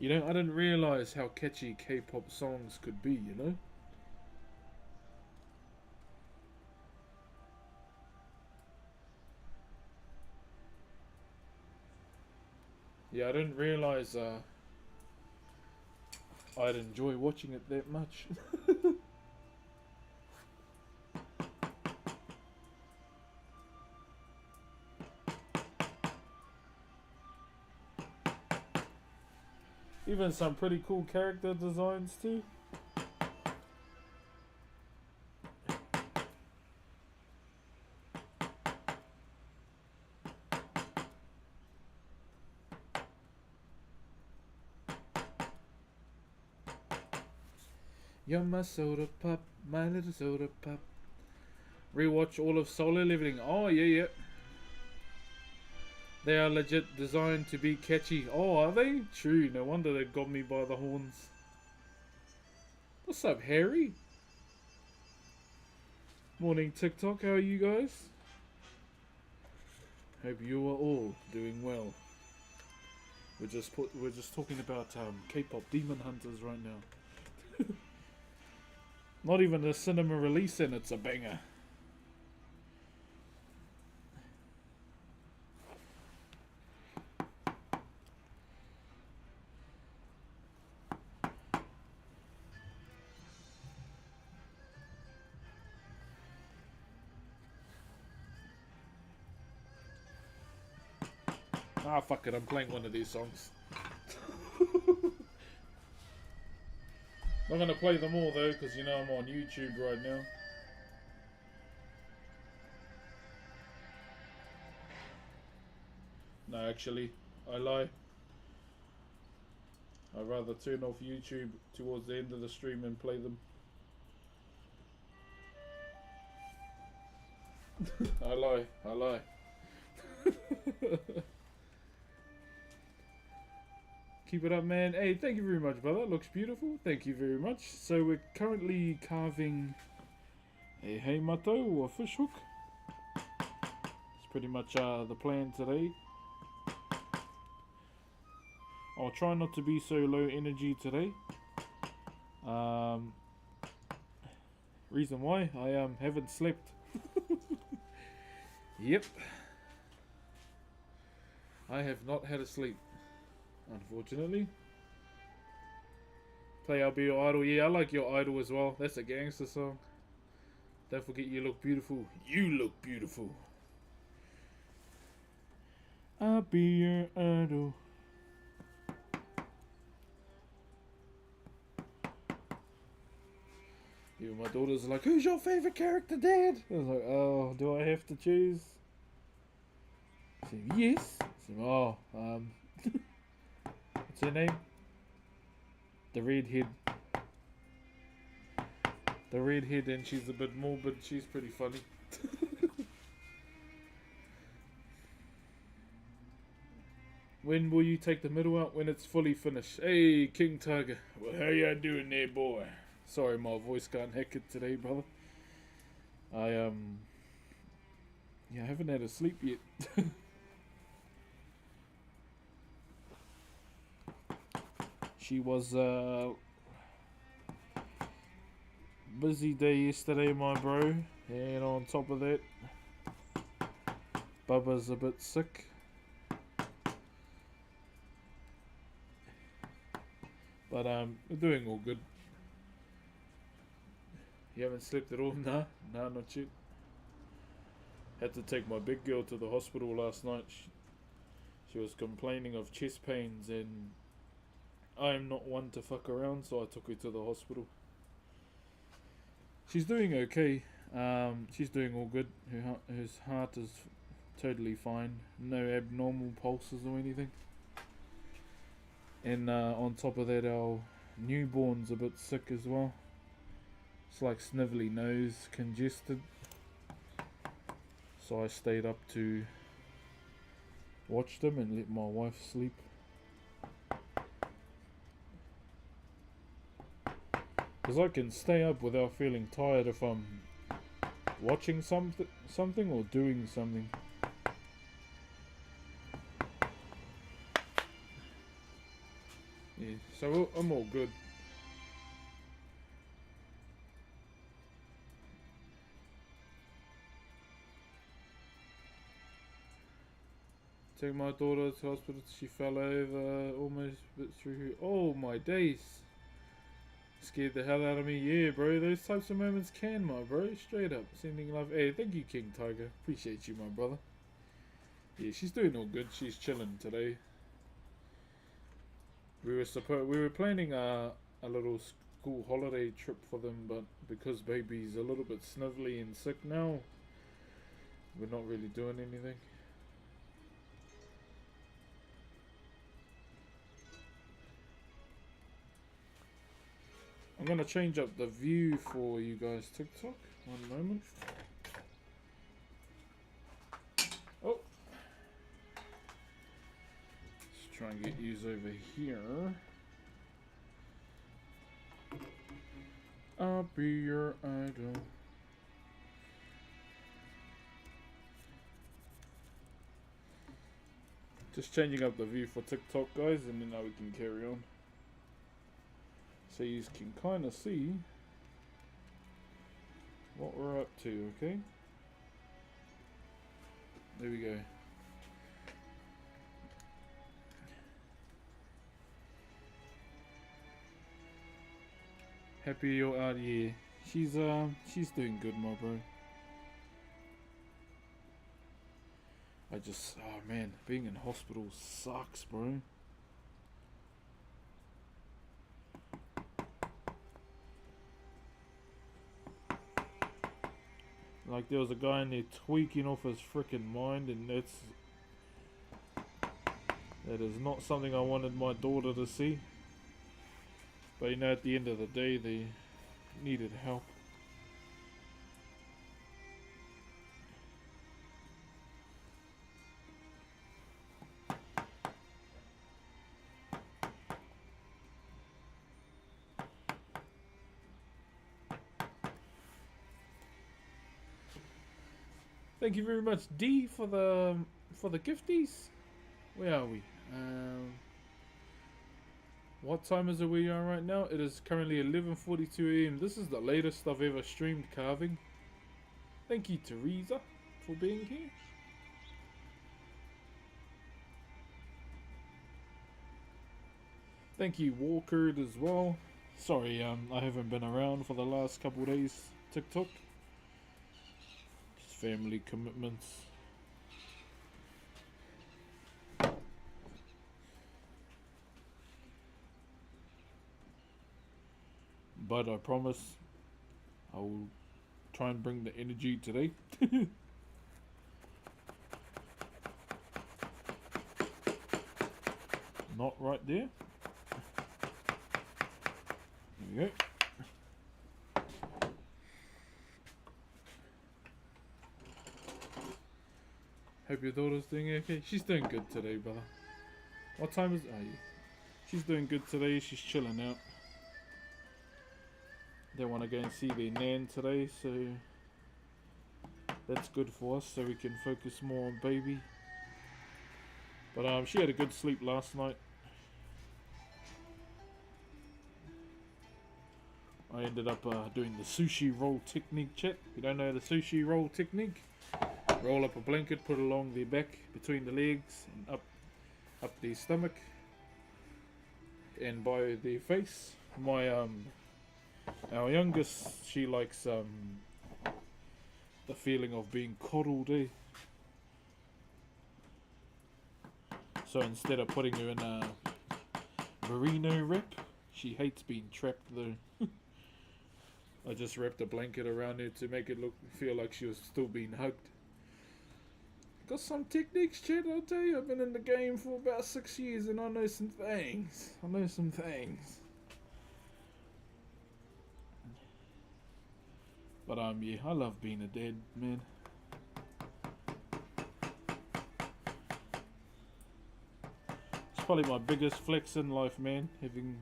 I didn't realize how catchy K-pop songs could be, you know? Yeah, I didn't realize I'd enjoy watching it that much. Even some pretty cool character designs too. You're my soda pop, my little soda pop. Rewatch all of Solo Leveling. Oh, yeah. They are legit designed to be catchy. Oh, are they? True, no wonder they got me by the horns. What's up, Harry? Morning TikTok, how are you guys? Hope you are all doing well. We're just talking about K-pop Demon Hunters right now. Not even a cinema release and it's a banger. Ah, fuck it, I'm playing one of these songs. Not gonna play them all though, because you know I'm on YouTube right now. No, actually, I lie. I'd rather turn off YouTube towards the end of the stream and play them. I lie. Keep it up, man. Hey, thank you very much, brother. Looks beautiful. Thank you very much. So we're currently carving a heimato or fish hook. It's pretty much the plan today. I'll try not to be so low energy today. Reason why I haven't slept. Yep. I have not had a sleep, unfortunately. Play I'll Be Your Idol. Yeah, I like Your Idol as well. That's a gangster song. Don't forget you look beautiful. You look beautiful. I'll be your idol. Even my daughter's like, who's your favourite character, Dad? I was like, oh, do I have to choose? I said, yes. I said, oh, what's her name? The redhead. The redhead, and she's a bit morbid. She's pretty funny. When will you take the middle out? When it's fully finished. Hey, King Tiger. Well, how ya doing there, boy? Sorry, my voice can't hack it today, brother. I haven't had a sleep yet. She was busy day yesterday, my bro. And on top of that, Bubba's a bit sick. But we're doing all good. You haven't slept at all? Nah, not yet. Had to take my big girl to the hospital last night. She was complaining of chest pains, and I'm not one to fuck around, so I took her to the hospital. She's doing okay. She's doing all good. Her heart is totally fine. No abnormal pulses or anything. And on top of that, our newborn's a bit sick as well. It's like snivelly nose, congested. So I stayed up to watch them and let my wife sleep. Because I can stay up without feeling tired if I'm watching something or doing something. Yeah, so I'm all good. Take my daughter to hospital. She fell over almost bit through her. Oh my days. Scared the hell out of me. Yeah, bro. Those types of moments can, my bro. Straight up. Sending love. Hey, thank you, King Tiger. Appreciate you, my brother. Yeah, she's doing all good. She's chilling today. We were planning a little school holiday trip for them, but because baby's a little bit snivelly and sick now, we're not really doing anything. I'm gonna change up the view for you guys, TikTok. One moment. Oh. Let's try and get yous over here. I'll be your idol. Just changing up the view for TikTok, guys, and then now we can carry on. So you can kind of see what we're up to, okay? There we go. Happy you're out here. She's doing good, my bro. Oh man, being in hospital sucks, bro. Like, there was a guy in there tweaking off his freaking mind, and that is not something I wanted my daughter to see. But you know, at the end of the day, they needed help. Thank you very much, D, for the gifties. Where are we? What time is it we are right now? It is currently 11:42 AM. This is the latest I've ever streamed carving. Thank you, Teresa, for being here. Thank you, Walker, as well. Sorry, I haven't been around for the last couple of days. TikTok. Just family commitments. But I promise I will try and bring the energy today. Not right there. There we go. Hope your daughter's doing okay. She's doing good today, brother. What time is it? Oh, yeah. She's doing good today. She's chilling out. They want to go and see their nan today, so that's good for us, so we can focus more on baby. But she had a good sleep last night. I ended up doing the sushi roll technique, chat. If you don't know the sushi roll technique, roll up a blanket, put it along their back, between the legs, and up their stomach, and by their face. Our youngest, she likes the feeling of being coddled, eh? So instead of putting her in a merino wrap, she hates being trapped though. I just wrapped a blanket around her to make it feel like she was still being hugged. Got some techniques, chat, I'll tell you. I've been in the game for about 6 years and I know some things. But yeah, I love being a dad, man. It's probably my biggest flex in life, man, having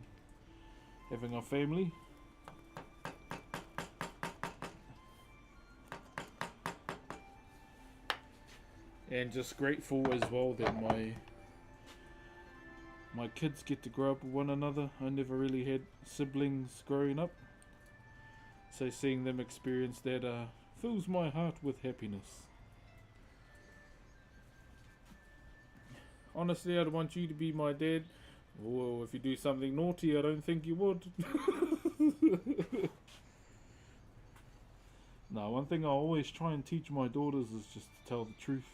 a family. And just grateful as well that my kids get to grow up with one another. I never really had siblings growing up. So seeing them experience that fills my heart with happiness. Honestly, I'd want you to be my dad. Well, if you do something naughty, I don't think you would. No, one thing I always try and teach my daughters is just to tell the truth.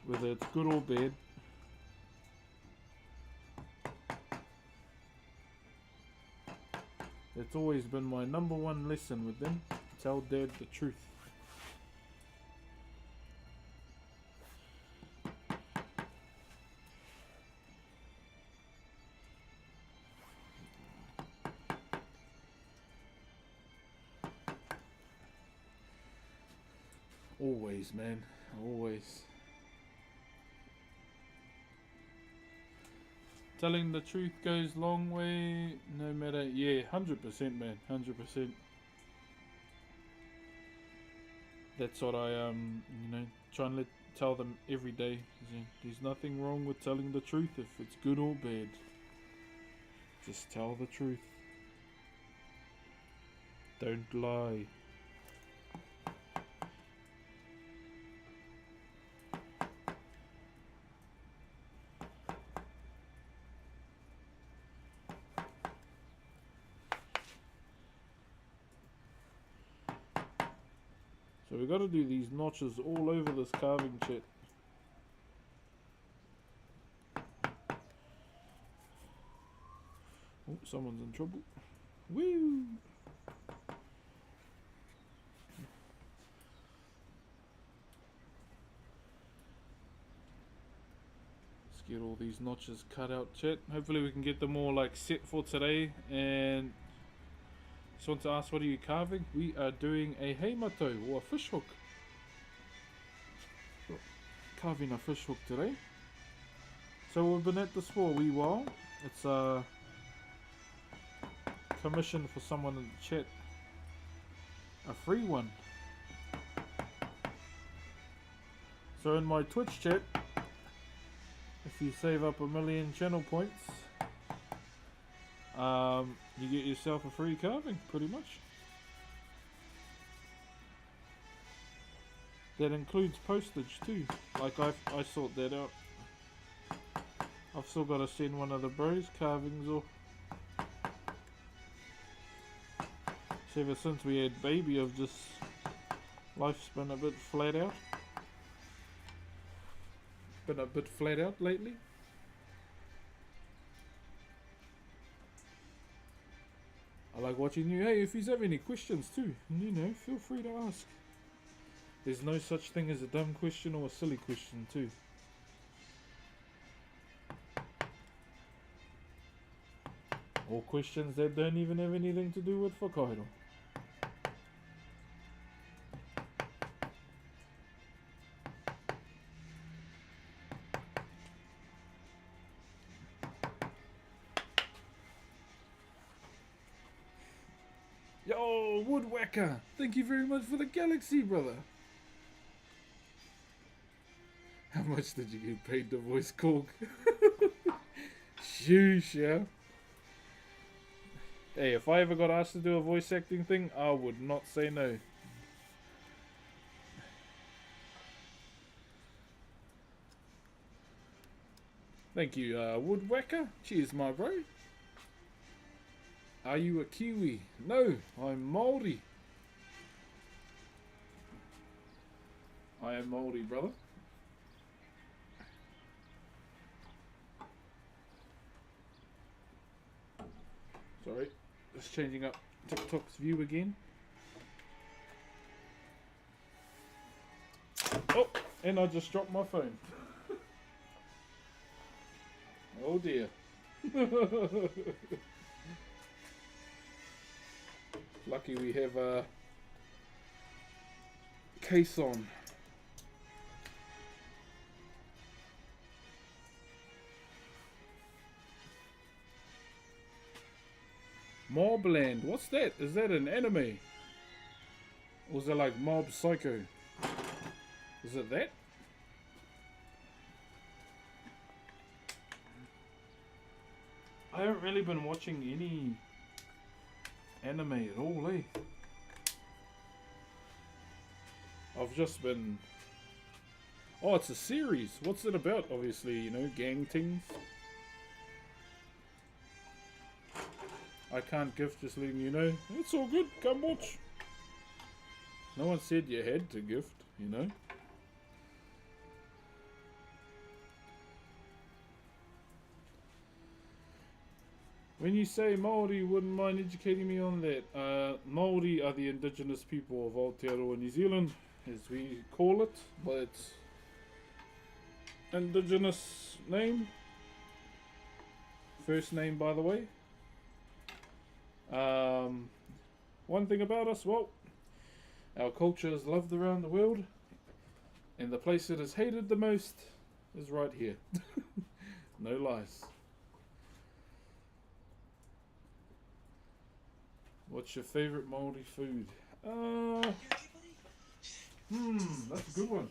Whether it's good or bad. It's always been my number one lesson with them. Tell Dad the truth. Always, man. Always. Telling the truth goes a long way, no matter, yeah, 100%, man, 100%. That's what I, try and let tell them every day. There's nothing wrong with telling the truth if it's good or bad. Just tell the truth. Don't lie. So we got to do these notches all over this carving, chat. Oh, someone's in trouble. Woo! Let's get all these notches cut out, chat. Hopefully we can get them all like set for today. And just want to ask, what are you carving? We are doing a heimato, or a fish hook. Carving a fish hook today. So we've been at this for a wee while. It's a commission for someone in the chat. A free one. So in my Twitch chat, if you save up 1,000,000 channel points, you get yourself a free carving, pretty much. That includes postage too. Like I sort that out. I've still got to send one of the bros carvings off. So ever since we had baby, I've just, life's been a bit flat out. Been a bit flat out lately. I like watching you. Hey, if you have any questions too, you know, feel free to ask. There's no such thing as a dumb question or a silly question too. Or questions that don't even have anything to do with Whakairo. Yo, Woodwhacker! Thank you very much for the galaxy, brother! How much did you get paid to voice Korg? Sheesh, yeah. Hey, if I ever got asked to do a voice acting thing, I would not say no. Thank you, Woodwhacker. Cheers, my bro. Are you a Kiwi? No, I'm Maori. I am Maori, brother. Sorry, just changing up TikTok's view again. Oh, and I just dropped my phone. Oh dear. Lucky we have a case on. Mobland, what's that? Is that an anime? Or is it like Mob Psycho? Is it that? I haven't really been watching any anime at all, eh? I've just been... Oh, it's a series. What's it about? Obviously, you know, gang things. I can't gift, just letting you know. It's all good, come watch. No one said you had to gift, you know. When you say Maori, wouldn't mind educating me on that. Maori are the indigenous people of Aotearoa, New Zealand, as we call it, but it's indigenous name. First name, by the way. One thing about us, well, our culture is loved around the world, and the place that is hated the most is right here. No lies. What's your favourite Maori food? That's a good one.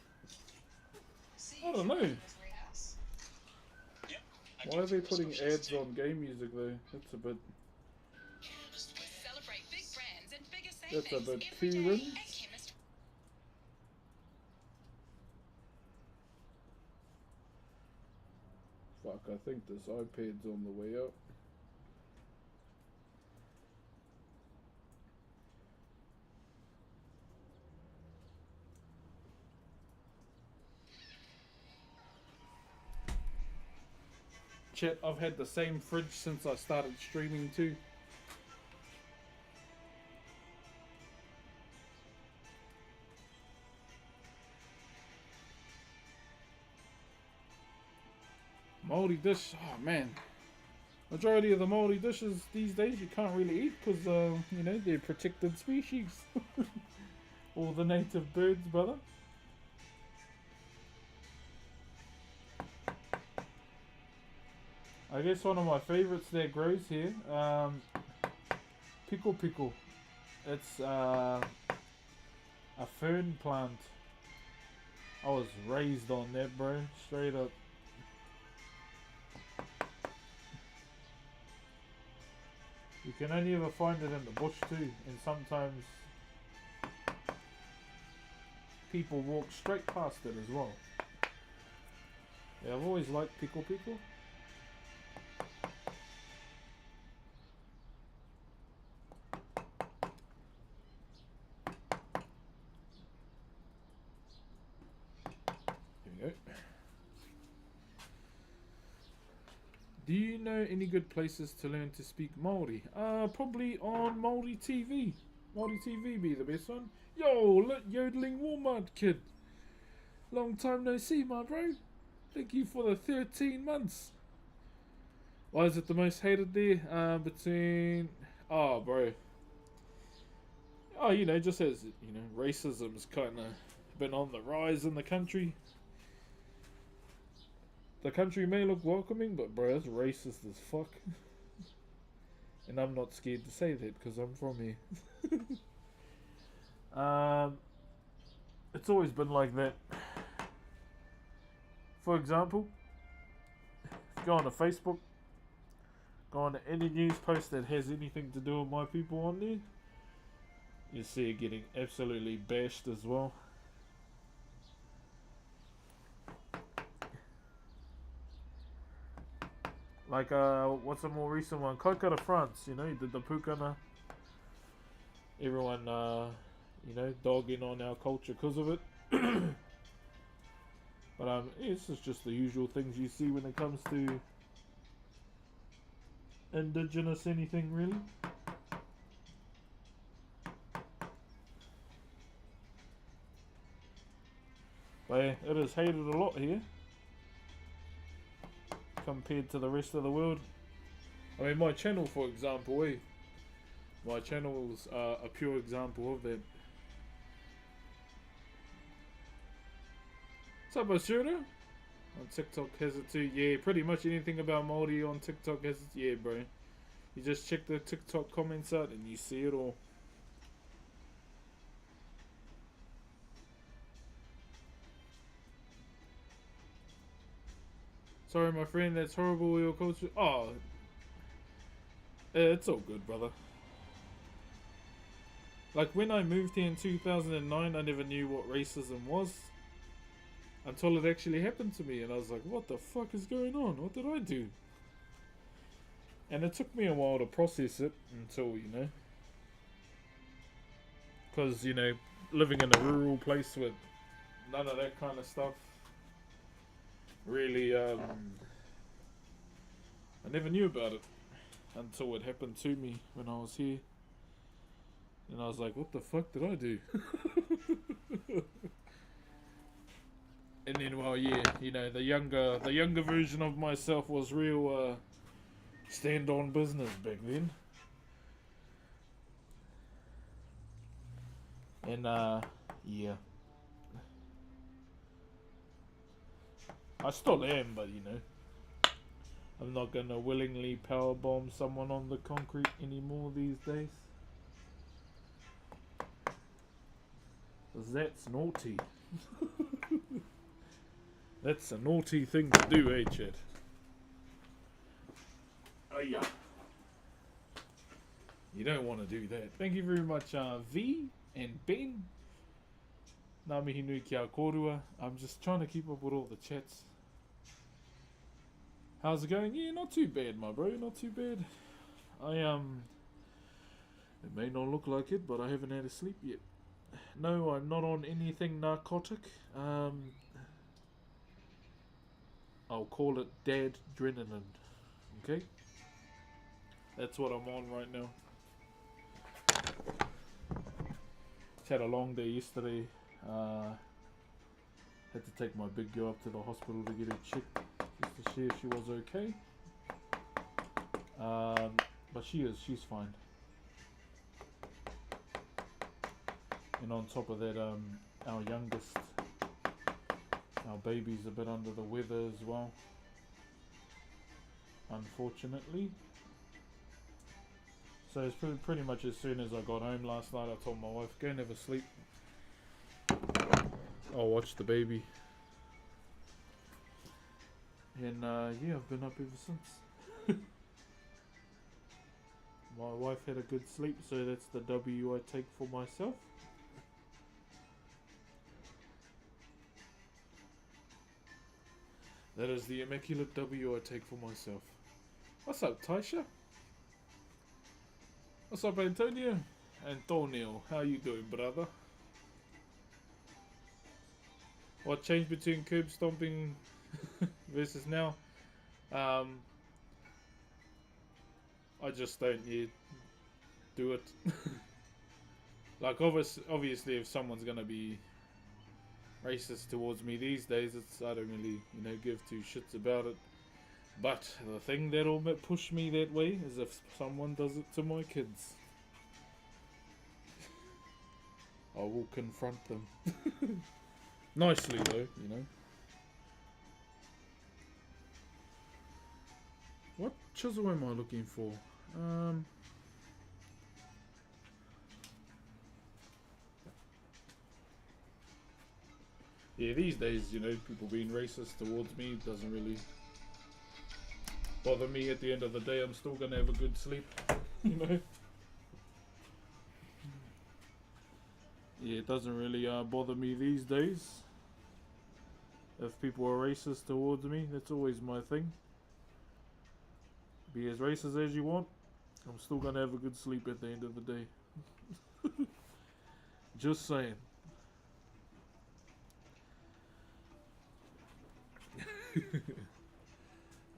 I don't know. Why are they putting ads on game music though? That's a bit. That's a bit too rich. Fuck, I think this iPad's on the way up. Chat, I've had the same fridge since I started streaming too. Maori dish, oh man. Majority of the Maori dishes these days you can't really eat because, you know, they're protected species. All the native birds, brother. I guess one of my favorites that grows here, pickle pickle. It's a fern plant. I was raised on that, bro. Straight up. You can only ever find it in the bush too, and sometimes people walk straight past it as well. Yeah, I've always liked pickle pickle. Do you know any good places to learn to speak Maori? Probably on Maori TV. Maori TV be the best one. Yo, yodeling Walmart kid. Long time no see, my bro. Thank you for the 13 months. Why is it the most hated there? Between... Oh, bro. Oh, you know, just as, you know, racism's kind of been on the rise in the country. The country may look welcoming, but bro, it's racist as fuck. And I'm not scared to say that because I'm from here. It's always been like that. For example, if you go on to Facebook, go on to any news post that has anything to do with my people on there, you see it getting absolutely bashed as well. Like, what's a more recent one? Coca de France, you know, he did the Pukana. Everyone, you know, dogging on our culture because of it. But, yeah, this is just the usual things you see when it comes to indigenous anything, really. But yeah, it is hated a lot here compared to the rest of the world. I mean, my channel, for example, my channel's a pure example of that. What's up, Ashura? On TikTok has it too. Yeah, pretty much anything about Maori on TikTok has it. Yeah, bro. You just check the TikTok comments out and you see it all. Sorry, my friend, that's horrible, your culture. Oh, it's all good, brother. Like, when I moved here in 2009, I never knew what racism was. Until it actually happened to me, and I was like, what the fuck is going on? What did I do? And it took me a while to process it until, you know. Because, you know, living in a rural place with none of that kind of stuff. Really, I never knew about it until it happened to me when I was here. And I was like, what the fuck did I do? And then, well, yeah, you know, the younger version of myself was real stand on business back then. And, yeah. I still am, but, you know, I'm not gonna willingly powerbomb someone on the concrete anymore these days. 'Cause that's naughty. That's a naughty thing to do, eh, Chad? Oh, yeah. You don't want to do that. Thank you very much, V and Ben. Ngā mihi nui ki a kōrua. I'm just trying to keep up with all the chats. How's it going? Yeah, not too bad, my bro. Not too bad. It may not look like it, but I haven't had a sleep yet. No, I'm not on anything narcotic. I'll call it dad adrenaline. Okay? That's what I'm on right now. Just had a long day yesterday. Had to take my big girl up to the hospital to get her checked, just to see if she was okay. But she's fine. And on top of that, our youngest, our baby's a bit under the weather as well, unfortunately. So it's pretty much as soon as I got home last night, I told my wife, go and have a sleep. I'll watch the baby. And yeah, I've been up ever since. My wife had a good sleep, so that's the W I take for myself. That is the immaculate W I take for myself. What's up, Taisha? What's up, Antonio? Antonio, how you doing, brother? What changed between curb stomping versus now? I just don't do it. Like obviously, if someone's gonna be racist towards me these days, I don't really give two shits about it. But the thing that'll push me that way is if someone does it to my kids. I will confront them. Nicely though, What chisel am I looking for? Yeah, these days, people being racist towards me doesn't really bother me. At the end of the day, I'm still gonna have a good sleep, Yeah, it doesn't really bother me these days. If people are racist towards me, that's always my thing. Be as racist as you want, I'm still gonna have a good sleep at the end of the day. Just saying.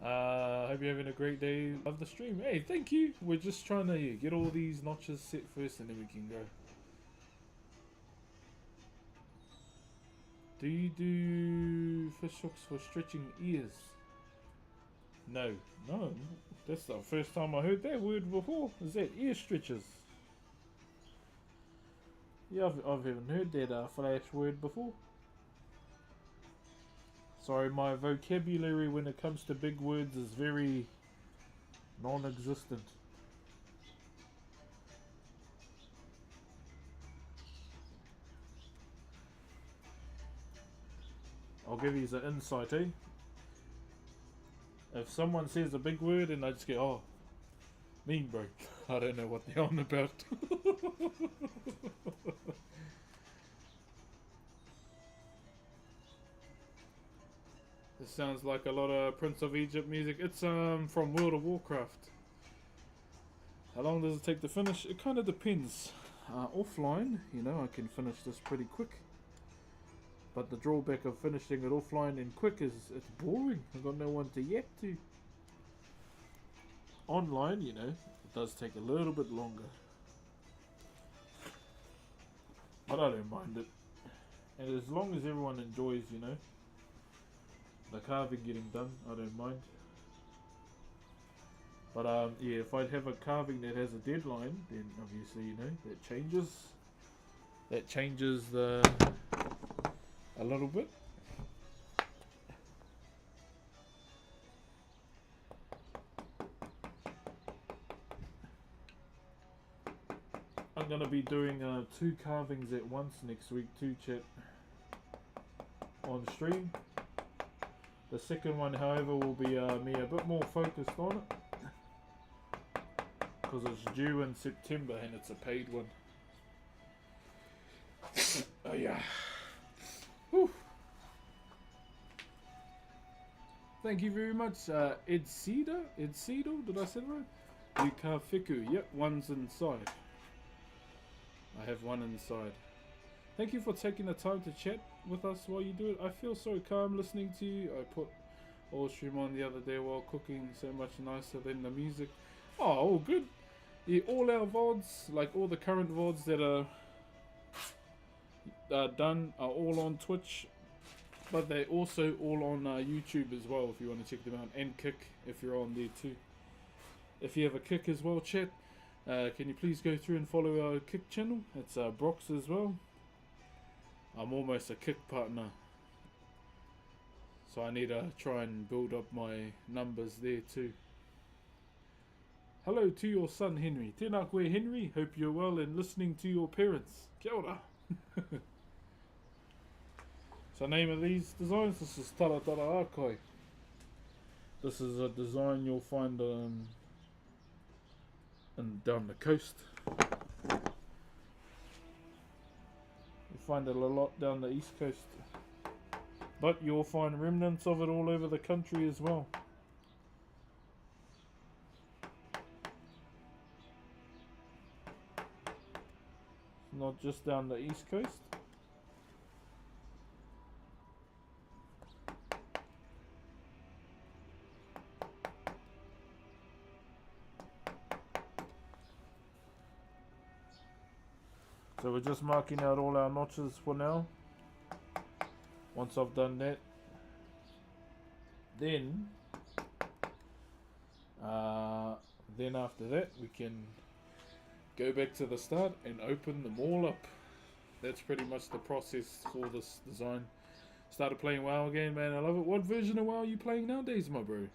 Hope you're having a great day. Love the stream. Hey, thank you. We're just trying to get all these notches set first and then we can go. Do you do fish hooks for stretching ears? No. That's the first time I heard that word before. Is that ear stretchers? Yeah, I haven't heard that flash word before. Sorry, my vocabulary when it comes to big words is very non-existent. I'll give you an insight, eh? If someone says a big word and I just go, oh, mean bro, I don't know what they're on about. This sounds like a lot of Prince of Egypt music. It's from World of Warcraft. How long does it take to finish? It kind of depends. Offline, I can finish this pretty quick. But the drawback of finishing it offline and quick is it's boring. I've got no one to yap to. Online, it does take a little bit longer. But I don't mind it. And as long as everyone enjoys, the carving getting done, I don't mind. But yeah, if I have a carving that has a deadline, then obviously, that changes a little bit. I'm gonna be doing 2 carvings at once next week too, chat, on stream. The second one, however, will be me a bit more focused on it. Because it's due in September and it's a paid one. Oh yeah. Whew. Thank you very much, Ed Cedar, did I say it right? Yuka Fiku, yep, one's inside. I have one inside. Thank you for taking the time to chat with us while you do it. I feel so calm listening to you. I put all stream on the other day while cooking, so much nicer than the music. Oh, all good. Yeah, all our VODs, like all the current VODs that are done, are all on Twitch. But they're also all on YouTube as well if you want to check them out. And Kick if you're on there too. If you have a Kick as well, chat, can you please go through and follow our Kick channel? It's Brox as well. I'm almost a Kick partner. So I need to try and build up my numbers there too. Hello to your son Henry. Tēnā koe Henry. Hope you're well and listening to your parents. Kia ora. So name of these designs, this is Taratara Akai. This is a design you'll find down the coast. You find it a lot down the east coast. But you'll find remnants of it all over the country as well. Not just down the east coast. So we're just marking out all our notches for now. Once I've done that, then after that we can go back to the start and open them all up. That's pretty much the process for this design. Started playing WoW again, man. I love it. What version of WoW are you playing nowadays, my bro?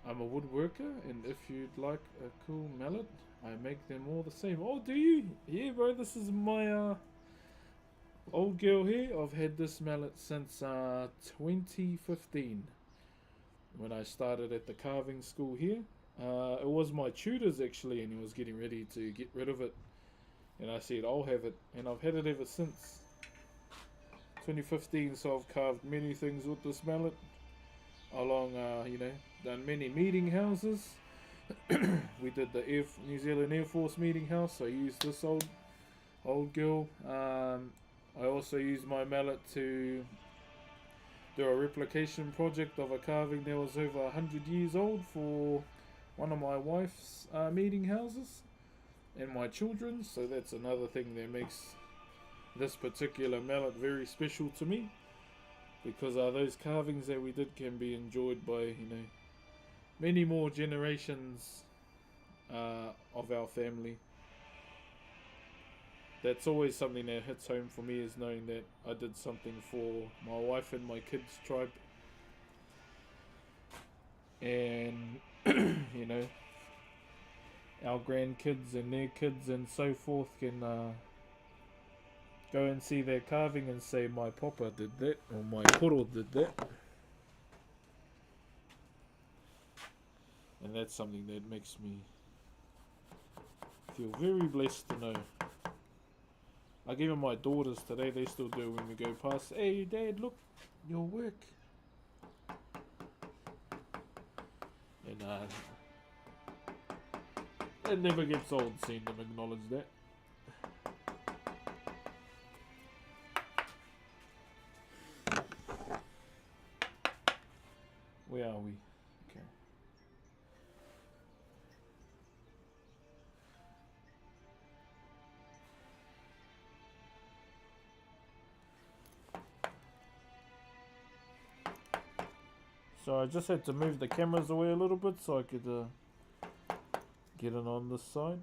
I'm a woodworker, and if you'd like a cool mallet, I make them all the same. Oh, do you? Yeah, bro, this is my old girl here. I've had this mallet since 2015, when I started at the carving school here. It was my tutor's actually, and he was getting ready to get rid of it. And I said, I'll have it, and I've had it ever since 2015, so I've carved many things with this mallet. Along, done many meeting houses. We did the New Zealand Air Force meeting house. I used this old girl. I also used my mallet to do a replication project of a carving that was over 100 years old for one of my wife's meeting houses and my children's. So that's another thing that makes this particular mallet very special to me. Because those carvings that we did can be enjoyed by, many more generations of our family. That's always something that hits home for me, is knowing that I did something for my wife and my kids' tribe. And, our grandkids and their kids and so forth can go and see their carving and say, my papa did that, or my koro did that. And that's something that makes me feel very blessed to know. Like even my daughters today, they still do when we go past, hey dad, look, your work. And it never gets old seeing them acknowledge that. Where are we? Okay. So I just had to move the cameras away a little bit so I could get it on this side.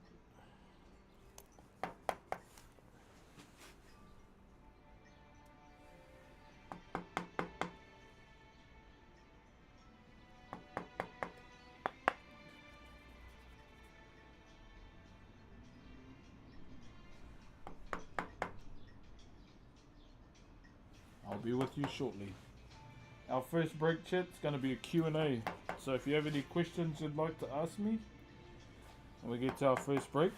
be with you shortly. Our first break, chat's going to be a Q&A. So if you have any questions you'd like to ask me when we get to our first break,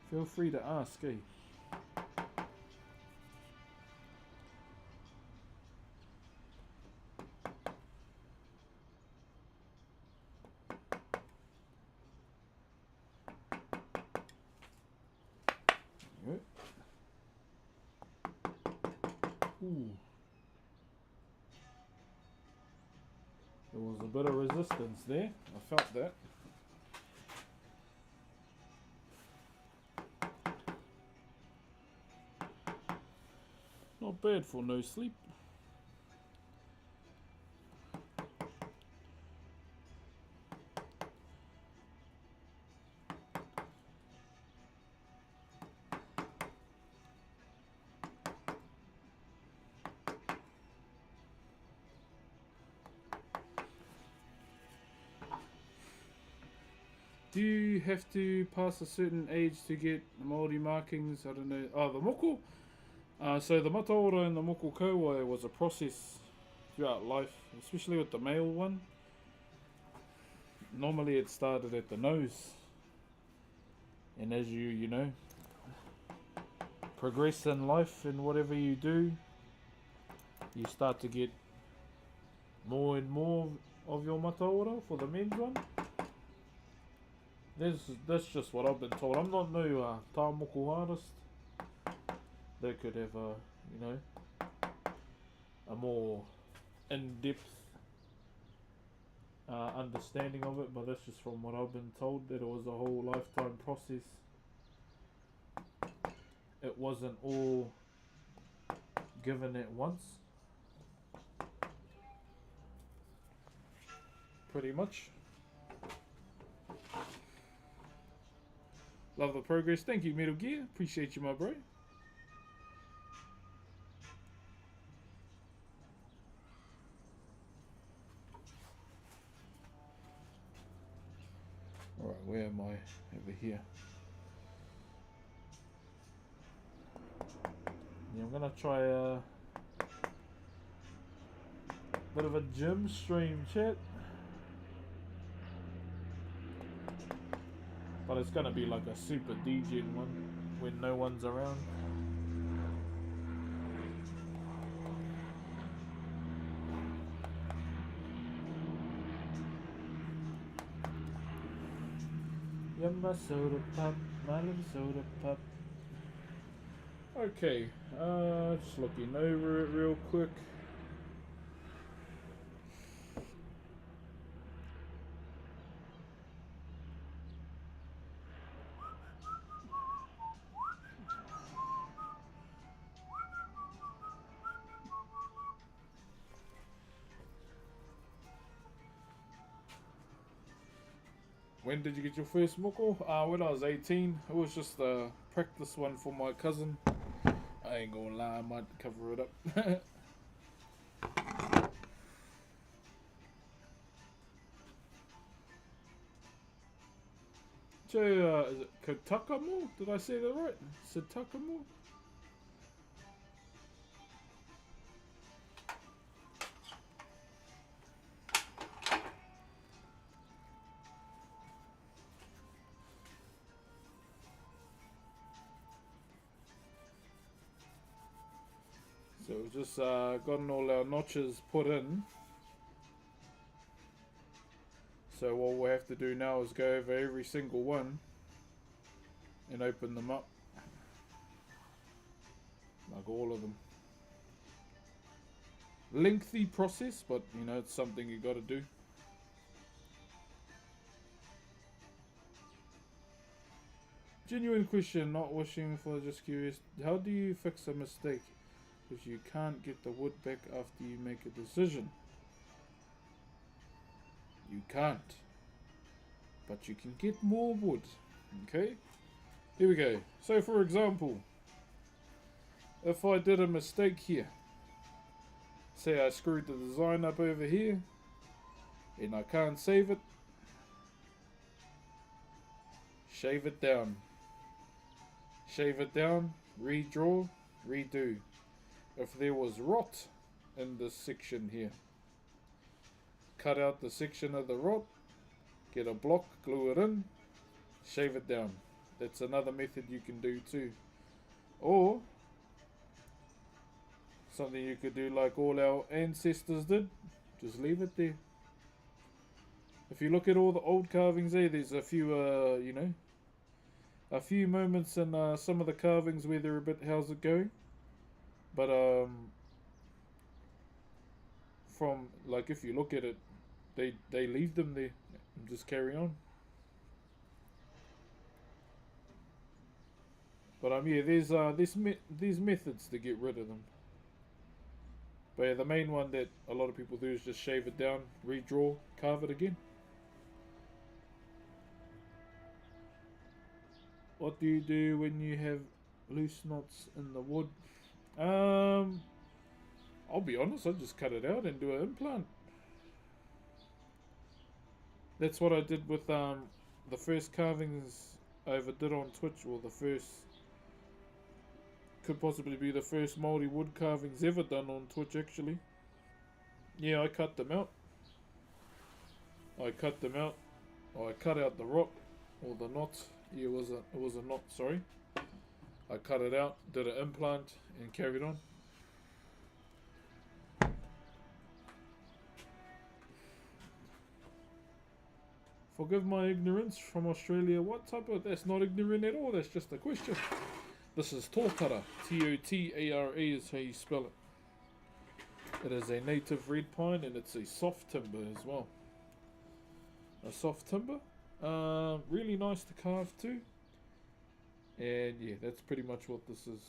feel free to ask, eh? Ooh. There was a bit of resistance there. I felt that. Not bad for no sleep. Do you have to pass a certain age to get Maori markings? I don't know. Oh, the moko? So the mataora and the moko kauae was a process throughout life, especially with the male one. Normally it started at the nose. And as you know, progress in life and whatever you do, you start to get more and more of your mataora for the men's one. That's just what I've been told. I'm not no tāmoko artist. They could have a more in-depth understanding of it, but that's just from what I've been told, that it was a whole lifetime process. It wasn't all given at once. Pretty much. Love the progress. Thank you, Metal Gear. Appreciate you, my bro. Alright, where am I? Over here. Yeah, I'm gonna try a bit of a gym stream, chat. But it's gonna be like a super degen one when no one's around. Yumma soda pop, my little soda pop. Okay, just looking over it real quick. When did you get your first moko? When I was 18. It was just a practice one for my cousin. I ain't gonna lie, I might cover it up. So, is it Kotakamo? Did I say that right? Satakamo? So we've just gotten all our notches put in. So what we'll have to do now is go over every single one and open them up. Like all of them. Lengthy process, but you know, it's something you gotta do. Genuine question, not wishing for, just curious. How do you fix a mistake? Because you can't get the wood back after you make a decision. You can't. But you can get more wood. Okay? Here we go. So for example, if I did a mistake here, say I screwed the design up over here, and I can't save it, shave it down. shave it down, redraw, redo. If there was rot in this section here, cut out the section of the rot, get a block, glue it in, shave it down. That's another method you can do too. Or something you could do like all our ancestors did, just leave it there. If you look at all the old carvings there's a few, a few moments in some of the carvings where they're a bit, how's it going? But from, like, if you look at it, they leave them there and just carry on. But yeah, there's methods to get rid of them. But yeah, the main one that a lot of people do is just shave it down, redraw, carve it again. What do you do when you have loose knots in the wood? I'll be honest, I just cut it out and do an implant. That's what I did with the first carvings I ever did on Twitch, or the first, could possibly be the first Maori wood carvings ever done on Twitch actually. Yeah, I cut them out. I cut out the rot, or the knot. Yeah, it was a knot, sorry. I cut it out, did an implant, and carried on. Forgive my ignorance from Australia. What type of... That's not ignorant at all, that's just a question. This is tōtara. T-O-T-A-R-A is how you spell it. It is a native red pine, and it's a soft timber as well. A soft timber. Really nice to carve too. And yeah, that's pretty much what this is.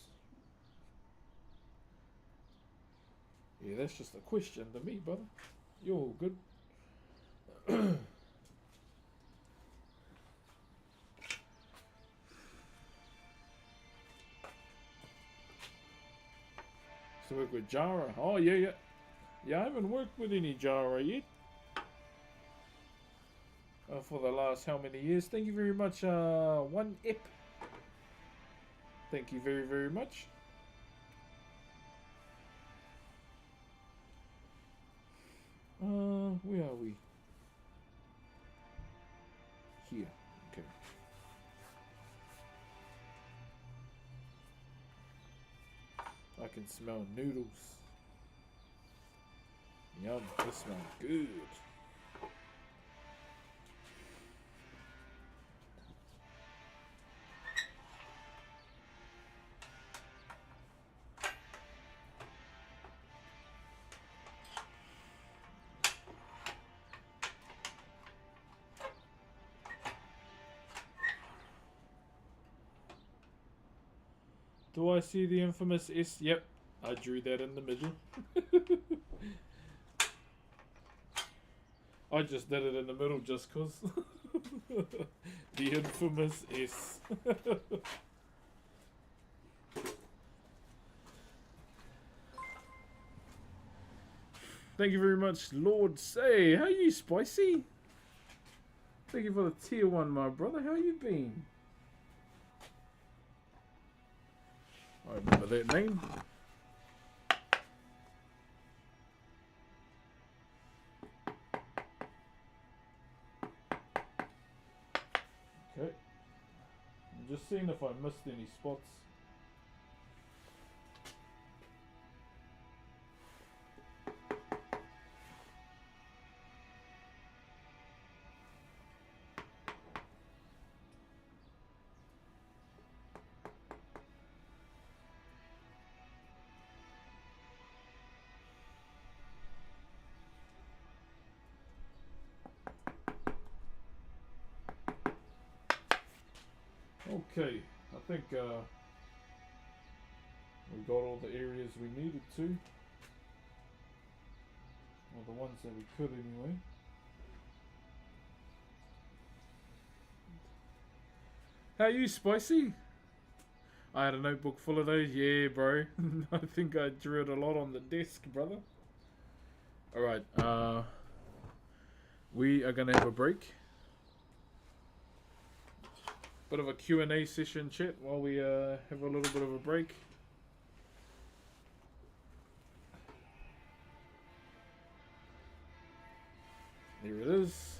Yeah, that's just a question to me, brother. You're all good. So work with Jara. Oh yeah. Yeah, I haven't worked with any Jara yet. For the last how many years? Thank you very much, One Ip. Thank you very, very much. Where are we? Here. Okay. I can smell noodles. Yum, this smells good. Do I see the infamous S? Yep, I drew that in the middle. I just did it in the middle just cause. The infamous S. Thank you very much, Lord Say. How you, Spicy? Thank you for the tier 1, my brother. How you been? I remember that name. Okay. I'm just seeing if I missed any spots. Okay, I think we got all the areas we needed to. Or the ones that we could anyway. How you, Spicy? I had a notebook full of those. Yeah, bro. I think I drew it a lot on the desk, brother. Alright, we are going to have a break. Bit of a Q&A session chat while we have a little bit of a break. There it is.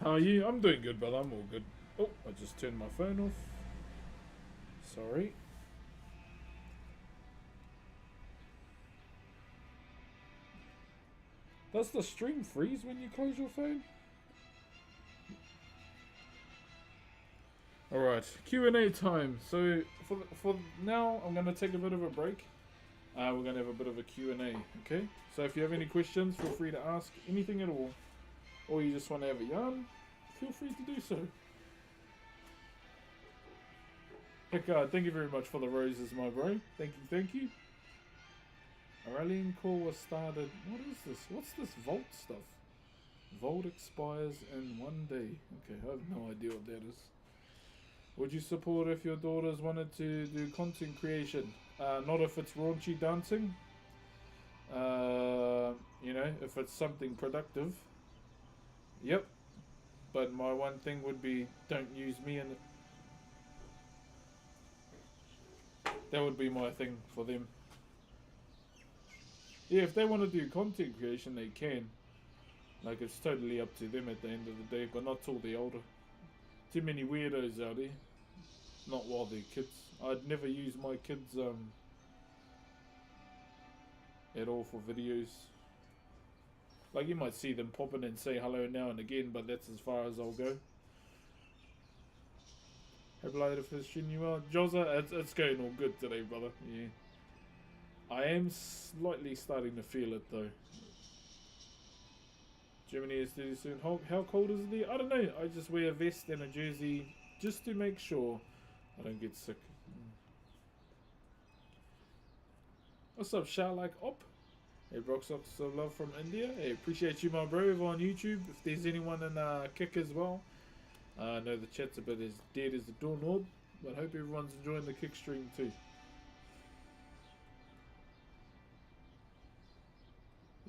How are you? I'm doing good, brother. I'm all good. Oh, I just turned my phone off. Sorry. Does the stream freeze when you close your phone? Alright, Q&A time. So, for now, I'm going to take a bit of a break. We're going to have a bit of a Q&A, okay? So if you have any questions, feel free to ask anything at all. Or you just want to have a yarn, feel free to do so. Whakairo, thank you very much for the roses, my bro. Thank you, thank you. A rallying call was started. What is this? What's this Vault stuff? Vault expires in 1 day. Okay, I have no idea what that is. Would you support if your daughters wanted to do content creation? Not if it's raunchy dancing. You know, if it's something productive. Yep. But my one thing would be, don't use me in it. That would be my thing for them. Yeah, if they want to do content creation, they can. Like, it's totally up to them at the end of the day, but not till they're older. Too many weirdos out there. Not while they're kids. I'd never use my kids at all for videos. Like, you might see them pop in and say hello now and again, but that's as far as I'll go. Have a later for stream you are. Joza, it's going all good today, brother. Yeah. I am slightly starting to feel it though. Germany is due soon. How cold is it there? I don't know. I just wear a vest and a jersey just to make sure I don't get sick. What's up, Sharlike Op? Hey, Broxox of love from India. Hey, appreciate you, my bro, over on YouTube. If there's anyone in Kick as well. I know the chat's a bit as dead as a doorknob, but hope everyone's enjoying the Kick stream too.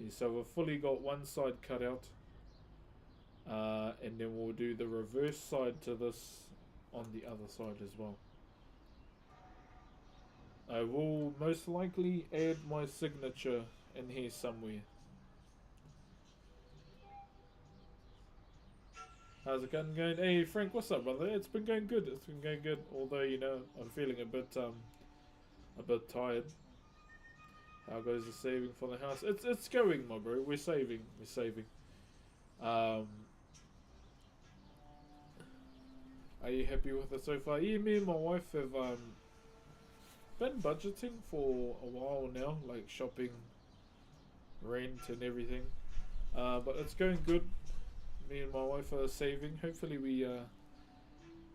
Yeah, so we've fully got one side cut out. And then we'll do the reverse side to this on the other side as well. I will most likely add my signature in here somewhere. How's it going? Hey Frank, what's up, brother? It's been going good. It's been going good. Although, you know, I'm feeling a bit tired. How goes the saving for the house? It's going, my bro. We're saving. We're saving. Are you happy with it so far? Yeah, me and my wife have been budgeting for a while now, like shopping, rent and everything. But it's going good. Me and my wife are saving. Hopefully we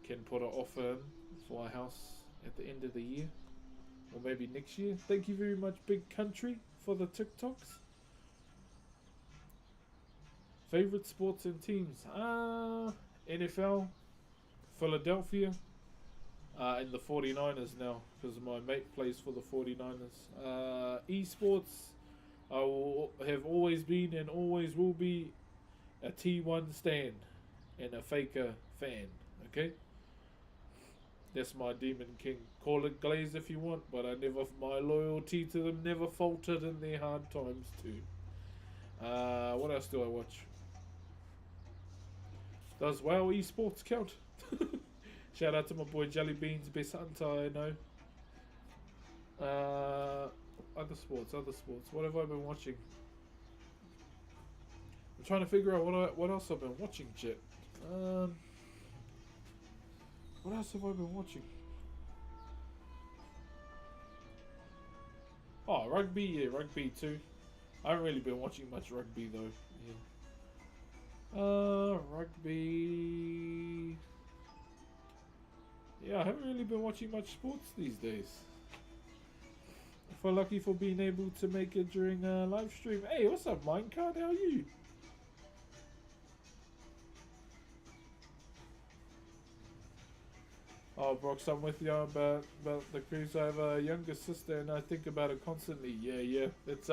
can put an offer in for a house at the end of the year. Or maybe next year. Thank you very much, Big Country, for the TikToks. Favorite sports and teams? NFL, Philadelphia, and the 49ers now, because my mate plays for the 49ers. Esports, I have always been and always will be a T1 stan and a Faker fan, okay? That's my Demon King. Call it Glaze if you want, but my loyalty to them never faltered in their hard times too. What else do I watch? Does WoW esports count? Shout out to my boy Jelly Beans, best hunter I know. Other sports. What have I been watching? I'm trying to figure out what else I've been watching, chat. What else have I been watching? Oh, rugby, yeah, rugby too. I haven't really been watching much rugby though. Yeah. Rugby. Yeah, I haven't really been watching much sports these days. I feel lucky for being able to make it during a live stream. Hey, what's up, Minecart? How are you? Oh, Brox, I'm with you about the cruise. I have a younger sister, and I think about it constantly. Yeah, yeah. It's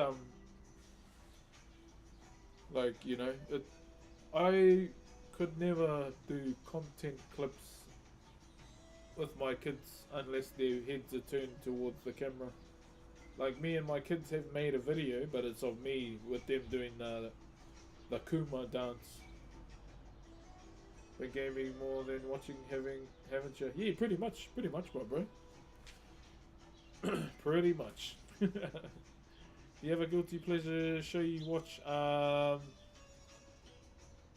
like it. I could never do content clips with my kids unless their heads are turned towards the camera. Like me and my kids have made a video, but it's of me with them doing the Kuma dance. The gaming more than watching, haven't you? Yeah, pretty much, my bro. Pretty much. You have a guilty pleasure show you watch?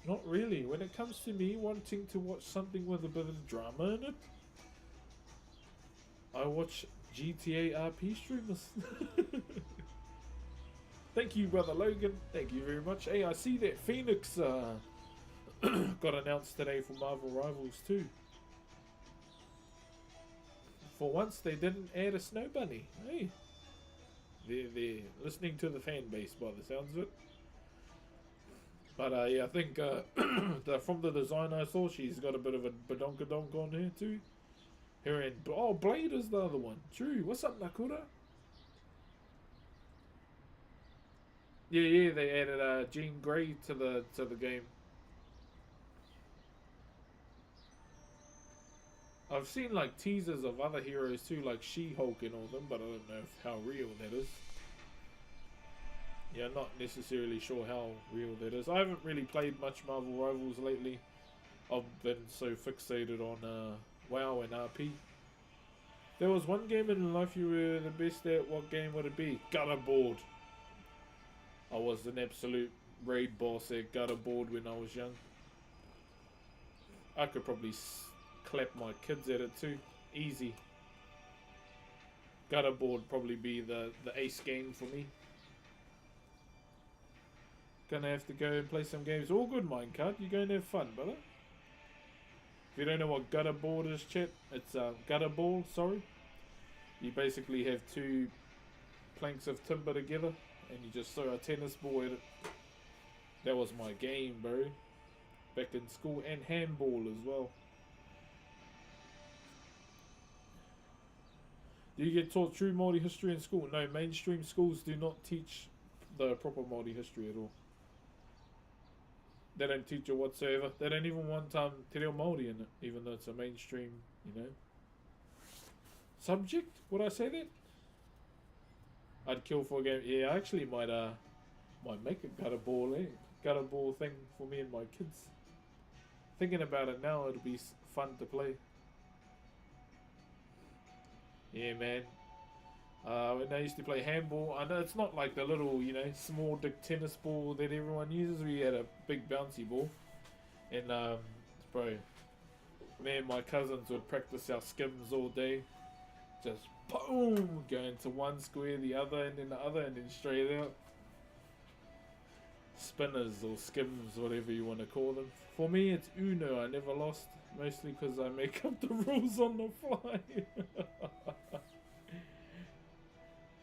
Not really. When it comes to me wanting to watch something with a bit of drama in it, I watch GTA RP streamers. Thank you, brother Logan. Thank you very much. Hey, I see that Phoenix got announced today for Marvel Rivals too. For once, they didn't add a snow bunny. Hey, they're listening to the fan base by the sounds of it. But yeah, I think from the design I saw, she's got a bit of a badonkadonk on her too. Her and Blade is the other one. True. What's up, Nakura? Yeah, they added Jean Grey to the game. I've seen like teasers of other heroes too, like She-Hulk and all them, but I don't know how real that is. Yeah, not necessarily sure how real that is. I haven't really played much Marvel Rivals lately. I've been so fixated on WoW and RP. There was one game in life you were the best at. What game would it be? Gutterboard. I was an absolute raid boss at Gutterboard when I was young. I could probably clap my kids at it too. Easy. Gutterboard probably be the ace game for me. Gonna have to go and play some games. All good, Minecart. You go and have fun, brother. If you don't know what gutterboard is, chat, it's gutterball, sorry. You basically have two planks of timber together and you just throw a tennis ball at it. That was my game, bro. Back in school, and handball as well. Do you get taught true Maori history in school? No, mainstream schools do not teach the proper Maori history at all. They don't teach it whatsoever. They don't even want Te Reo Māori in it, even though it's a mainstream, subject. Would I say that? I'd kill for a game. Yeah, I actually might make a gutter ball, gutter ball thing for me and my kids. Thinking about it now, it'd be fun to play. Yeah, man. When I used to play handball, I know it's not like the little, small dick tennis ball that everyone uses. We had a big bouncy ball. And, bro, me and my cousins would practice our skims all day. Just, boom, go into one square, the other, and then the other, and then straight out. Spinners or skims, whatever you want to call them. For me, it's Uno. I never lost, mostly because I make up the rules on the fly.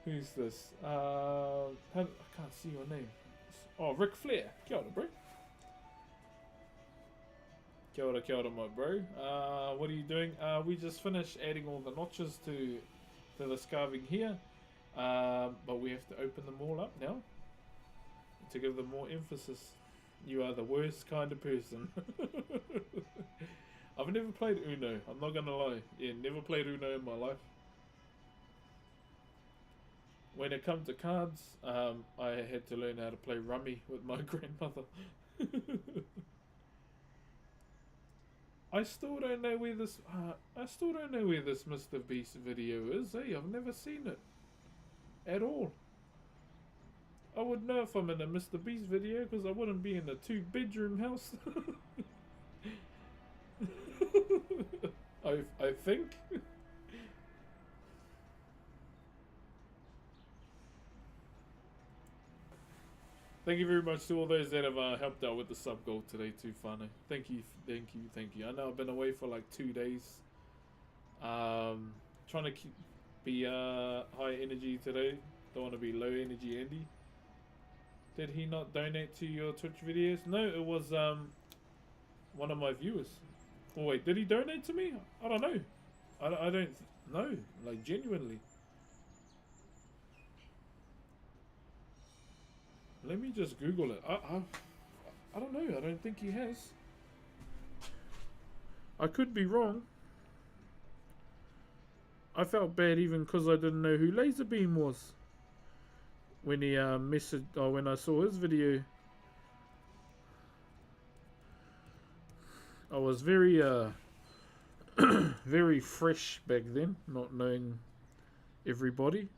Who's this? I can't see your name. Oh, Ric Flair. Kia ora, bro. Kia ora, my bro. What are you doing? We just finished adding all the notches to the scarving here. But we have to open them all up now to give them more emphasis. You are the worst kind of person. I've never played Uno. I'm not gonna lie. Yeah, never played Uno in my life. When it comes to cards, I had to learn how to play rummy with my grandmother. I still don't know where this. Mr. Beast video is. Hey, I've never seen it at all. I would know if I'm in a Mr. Beast video because I wouldn't be in a 2-bedroom house. I think. Thank you very much to all those that have helped out with the sub goal today too, Fano. Thank you. I know I've been away for like 2 days. Trying to be high energy today. Don't want to be low energy Andy. Did he not donate to your Twitch videos? No, it was one of my viewers. Oh wait, did he donate to me? I don't know. I don't know, like genuinely. Let me just Google it. I don't know. I don't think he has. I could be wrong. I felt bad even because I didn't know who Laserbeam was when he messaged, or when I saw his video. I was very very fresh back then, not knowing everybody.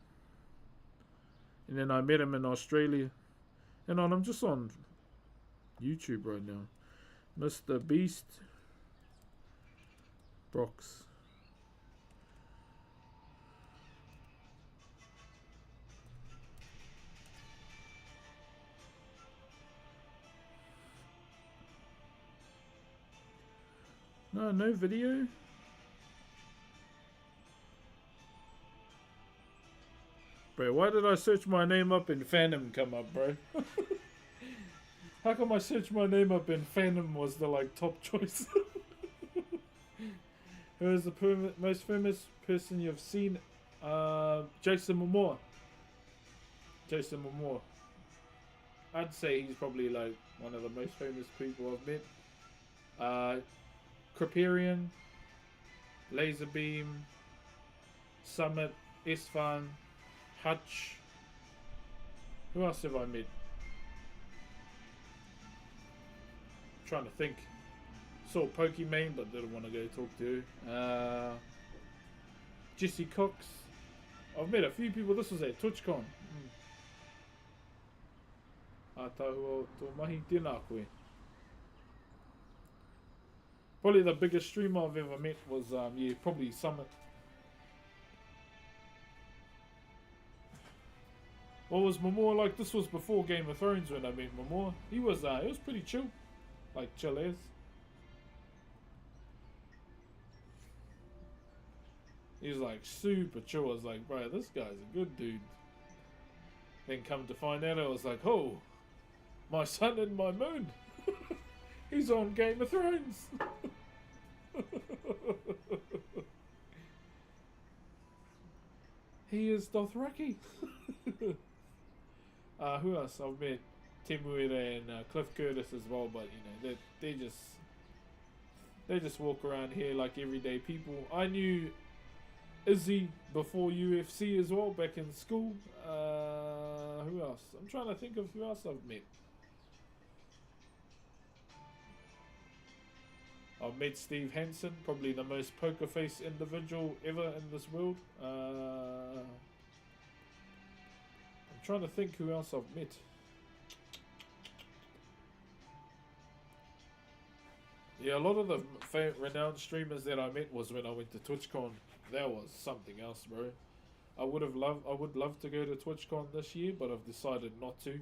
And then I met him in Australia, and I'm just on YouTube right now. Mr. Beast Brox. No video. Bro, why did I search my name up and Phantom come up, bro? How come I searched my name up and Phantom was the like top choice? Who is the most famous person you've seen? Jason Momoa. Jason Momoa. I'd say he's probably like one of the most famous people I've met. Kriparian, Laserbeam, Summit, Isfan, Hutch. Who else have I met? I'm trying to think. Saw Pokimane, but didn't want to go talk to. Jesse Cox. I've met a few people. This was at TwitchCon. Atahua tō mahi, tēnā koe. Probably the biggest streamer I've ever met was, probably Summit. What was Momoa like? This was before Game of Thrones when I met Momoa. He was pretty chill. Like, chill as. He was like super chill. I was like, bro, this guy's a good dude. Then come to find out, I was like, oh, my sun and my moon. He's on Game of Thrones. He is Dothraki. Who else? I've met Temuera and Cliff Curtis as well, but you know they just walk around here like everyday people. I knew Izzy before UFC as well back in school. Who else? I'm trying to think of who else I've met. I've met Steve Hansen, probably the most poker face individual ever in this world. I'm trying to think who else I've met. Yeah, a lot of the renowned streamers that I met was when I went to TwitchCon. That was something else, bro. I would love to go to TwitchCon this year, but I've decided not to,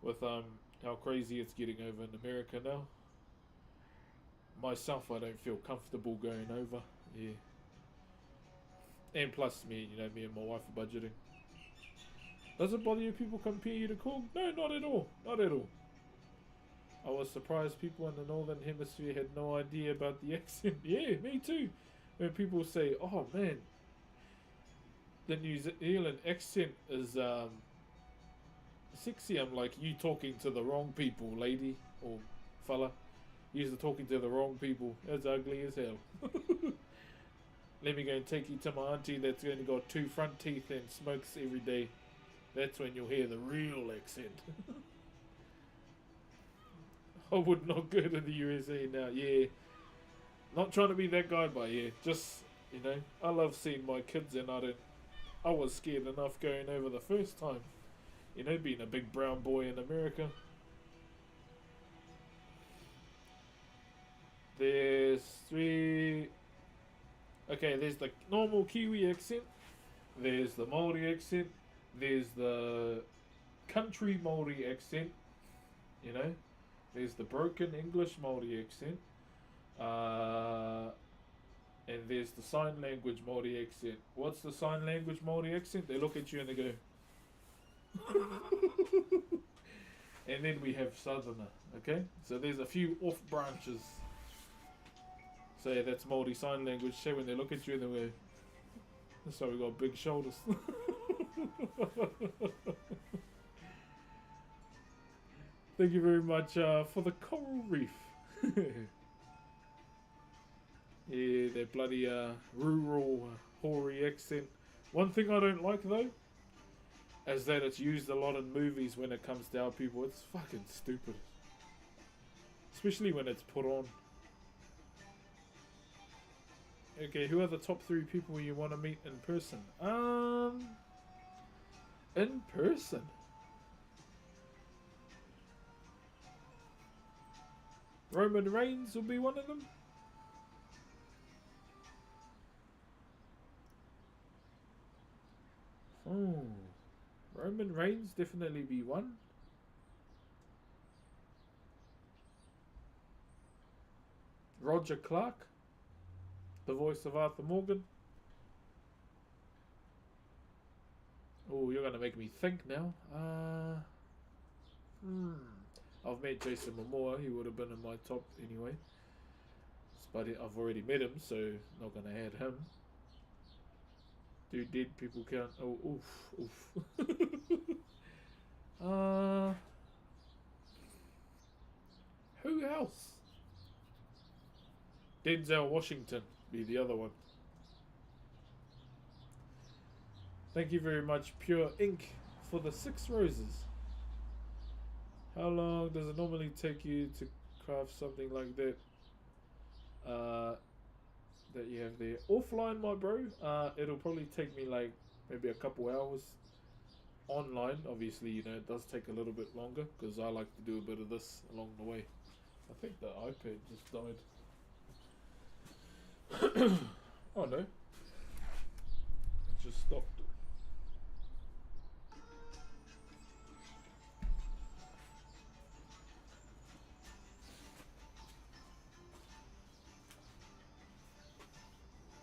with how crazy it's getting over in America now. Myself, I don't feel comfortable going over. Yeah. And plus, me and my wife are budgeting. Does it bother you people compare you to Korg? No, not at all. Not at all. I was surprised people in the Northern Hemisphere had no idea about the accent. Yeah, me too. When people say, oh man, the New Zealand accent is sexy, I'm like, you talking to the wrong people, lady or fella. You're talking to the wrong people. That's ugly as hell. Let me go and take you to my auntie that's only got 2 front teeth and smokes every day. That's when you'll hear the real accent. I would not go to the USA now. Yeah. Not trying to be that guy, but yeah. Just, I love seeing my kids, and I was scared enough going over the first time. Being a big brown boy in America. There's 3... Okay, there's the normal Kiwi accent. There's the Maori accent. There's the country Maori accent. There's the broken English Maori accent. And there's the sign language Maori accent. What's the sign language Maori accent? They look at you and they go... And then we have Southerner, okay? So there's a few off branches. So yeah, that's Maori sign language. Say when they look at you, they go, that's why we got big shoulders. Thank you very much for the coral reef. Yeah, that bloody rural hoary accent. One thing I don't like though is that it's used a lot in movies when it comes to our people. It's fucking stupid. Especially when it's put on. Okay, who are the top 3 people you want to meet in person? In person? Roman Reigns will be one of them. Oh, Roman Reigns definitely be one. Roger Clark, the voice of Arthur Morgan. Oh, you're gonna make me think now. I've met Jason Momoa. He would have been in my top anyway. But I've already met him, so not gonna add him. Do dead people count? Oh, oof. Who else? Denzel Washington be the other one. Thank you very much, Pure Ink, for the 6 roses. How long does it normally take you to craft something like that? That you have there offline, my bro. It'll probably take me like maybe a couple hours. Online, obviously, you know, it does take a little bit longer because I like to do a bit of this along the way. I think the iPad just died. Oh no, it just stopped.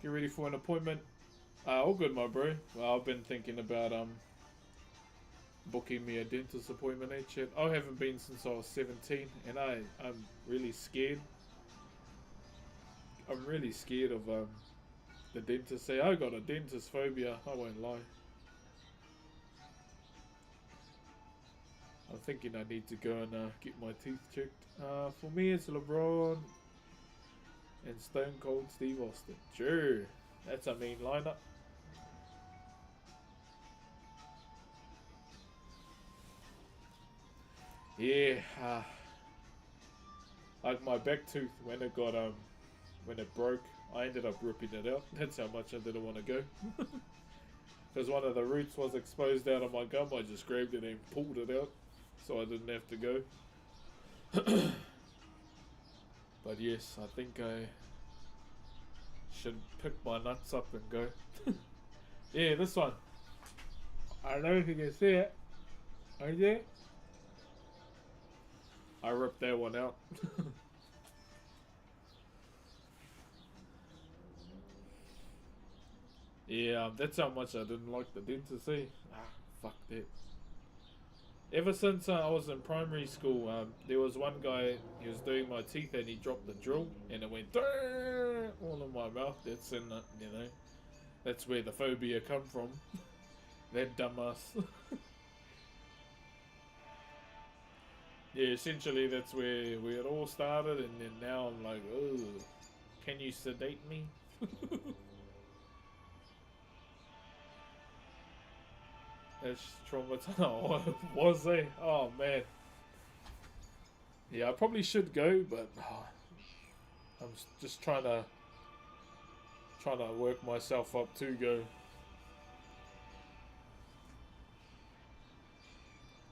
Get ready for an appointment. All good, my bro. Well, I've been thinking about booking me a dentist appointment, shit. I haven't been since I was 17, and I'm really scared. I'm really scared of the dentist. Say I got a dentist phobia. I won't lie. I'm thinking I need to go and get my teeth checked. For me, it's LeBron and Stone Cold Steve Austin. Sure, that's a mean lineup. Yeah, like my back tooth when it got when it broke, I ended up ripping it out. That's how much I didn't want to go. Because one of the roots was exposed out of my gum, I just grabbed it and pulled it out, so I didn't have to go. But yes, I think I should pick my nuts up and go. Yeah, this one. I don't know if you can see it. Are you? I ripped that one out. Yeah, that's how much I didn't like the dentist. See, fuck that. Ever since I was in primary school, there was one guy, he was doing my teeth and he dropped the drill and it went all in my mouth. That's in the, you know, that's where the phobia come from. That dumbass. Yeah, essentially that's where it all started, and then now I'm like, oh, can you sedate me? That's traumatizing. Oh, was they? Oh man. Yeah, I probably should go, but I'm just trying to work myself up to go.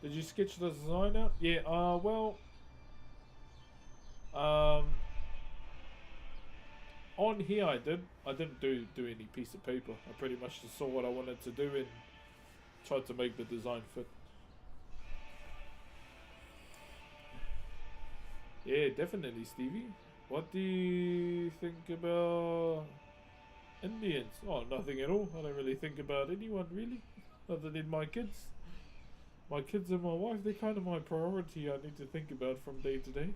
Did you sketch the design out? Yeah. Well. On here I did. I didn't do any piece of paper. I pretty much just saw what I wanted to do and tried to make the design fit. Yeah, definitely, Stevie. What do you think about Indians? Oh, nothing at all. I don't really think about anyone, really. Other than my kids. My kids and my wife, they're kind of my priority I need to think about from day to day.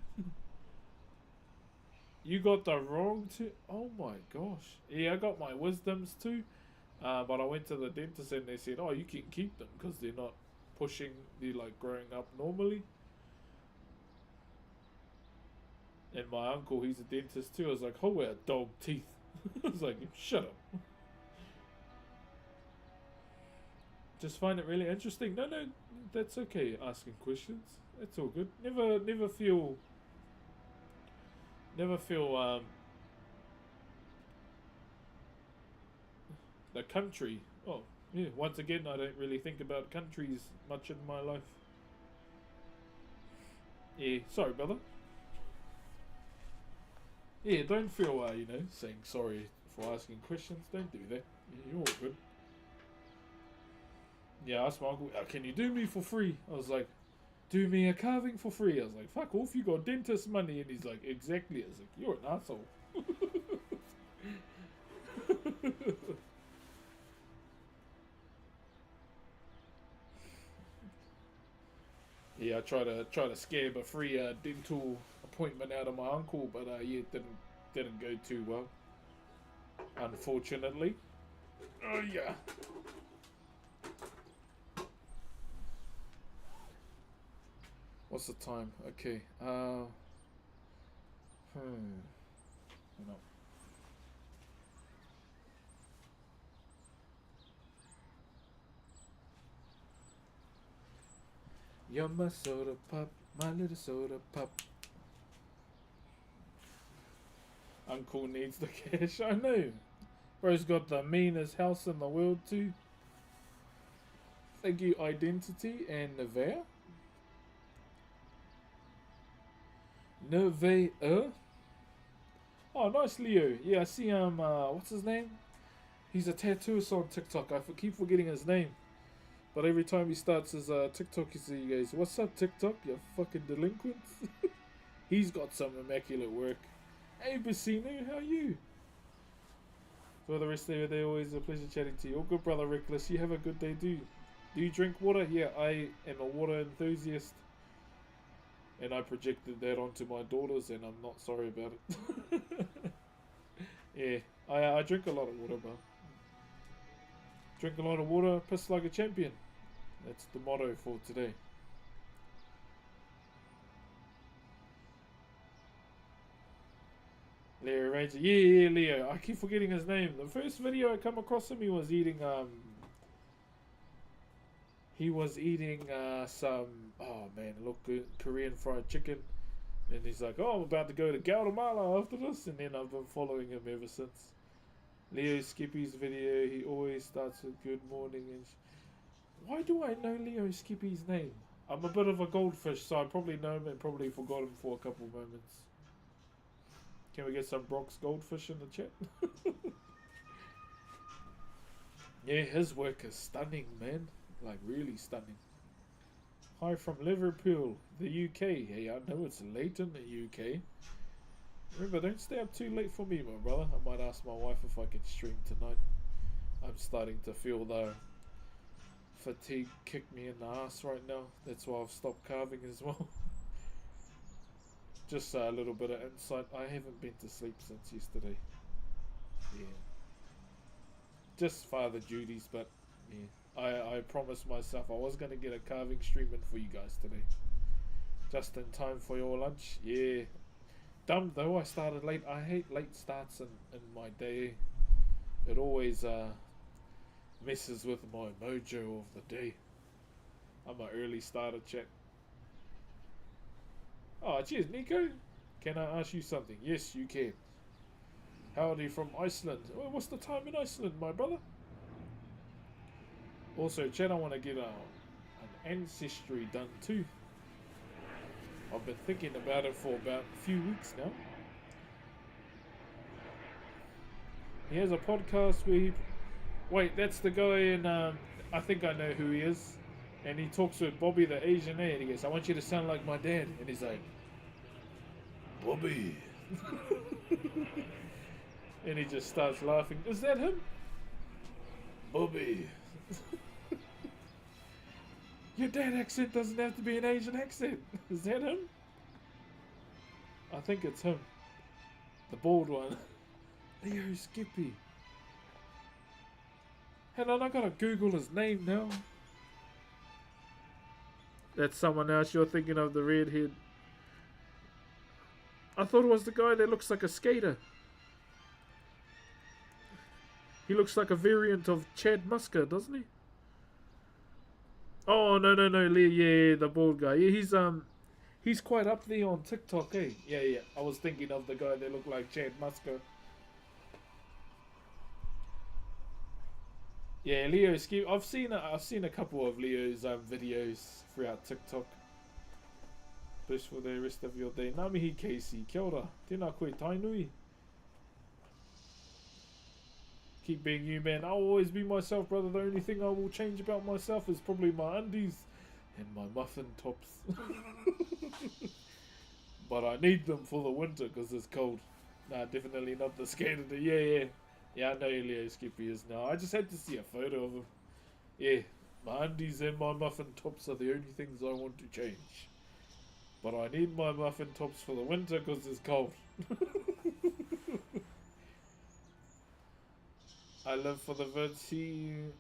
You got the wrong tooth? Oh my gosh. Yeah, I got my wisdoms too. But I went to the dentist and they said, oh, you can keep them because they're not pushing, they're like growing up normally. And my uncle, he's a dentist too. I was like, oh, we're dog teeth. I was like, shut up. Just find it really interesting. No, that's okay. Asking questions, that's all good. Never feel the country. Oh, yeah. Once again, I don't really think about countries much in my life. Yeah, sorry, brother. Yeah, don't feel saying sorry for asking questions. Don't do that. Yeah, you're all good. Yeah, I asked my uncle, can you do me for free? I was like, do me a carving for free. I was like, fuck off, you got dentist money. And he's like, exactly. I was like, you're an asshole. Yeah, I try to scab a free dental appointment out of my uncle, but yeah, it didn't go too well, unfortunately. Oh yeah. What's the time? Okay. No. You're my soda pop, my little soda pop. Uncle needs the cash. I know. Bro's got the meanest house in the world too. Thank you, Identity and Nevea. Nevea? Oh, nice, Leo. Yeah, I see him. What's his name? He's a tattooist on TikTok. I keep forgetting his name. But every time he starts his TikTok, he goes, "What's up, TikTok? You fucking delinquents." He's got some immaculate work. Hey, Bassino, how are you? For the rest of the day, always a pleasure chatting to you. All good, brother Reckless. You have a good day, do you drink water? Yeah, I am a water enthusiast. And I projected that onto my daughters, and I'm not sorry about it. Yeah, I drink a lot of water, bro. Drink a lot of water, piss like a champion. That's the motto for today. Leo Ranger. Yeah, Leo. I keep forgetting his name. The first video I come across him, he was eating some, oh man, it looked good, Korean fried chicken. And he's like, oh, I'm about to go to Guatemala after this. And then I've been following him ever since. Leo Skippy's video, he always starts with good morning. And why do I know Leo Skippy's name? I'm a bit of a goldfish, so I probably know him and probably forgot him for a couple moments. Can we get some Brock's goldfish in the chat? Yeah, his work is stunning, man. Like, really stunning. Hi from Liverpool, the UK. Hey, I know it's late in the UK. Remember, don't stay up too late for me, my brother. I might ask my wife if I can stream tonight. I'm starting to feel the fatigue kick me in the ass right now. That's why I've stopped carving as well. Just a little bit of insight. I haven't been to sleep since yesterday. Yeah. Just father duties, but yeah. I promised myself I was going to get a carving stream in for you guys today. Just in time for your lunch. Yeah. Dumb though, I started late. I hate late starts in my day. It always messes with my mojo of the day. I'm an early starter, chat. Oh, cheers, Nico. Can I ask you something? Yes, you can. Howdy from Iceland. Well, what's the time in Iceland, my brother? Also, chat, I want to get an ancestry done too. I've been thinking about it for about a few weeks now. He has a podcast where he... Wait, that's the guy in... I think I know who he is. And he talks with Bobby the Asian and he goes, I want you to sound like my dad. And he's like, Bobby. And he just starts laughing. Is that him? Bobby. Your dad accent doesn't have to be an Asian accent. Is that him? I think it's him. The bald one. Leo Skippy. Hang on, I gotta Google his name now. That's someone else. You're thinking of the redhead. I thought it was the guy that looks like a skater. He looks like a variant of Chad Musker, doesn't he? Oh no, Leo, yeah, the bald guy. Yeah, he's quite up there on TikTok, eh? Yeah. I was thinking of the guy that looked like Chad Musker. Yeah, Leo Ski. I've seen a couple of Leo's videos throughout TikTok. Best for the rest of your day. Ngā mihi Casey. Kia ora. Tēnā koe tainui. Keep being you, man. I'll always be myself, brother. The only thing I will change about myself is probably my undies and my muffin tops. But I need them for the winter because it's cold. Nah, definitely not the skater. Yeah, I know who Leo Skippy is now. I just had to see a photo of him. Yeah, my undies and my muffin tops are the only things I want to change. But I need my muffin tops for the winter because it's cold. I live for the vids. He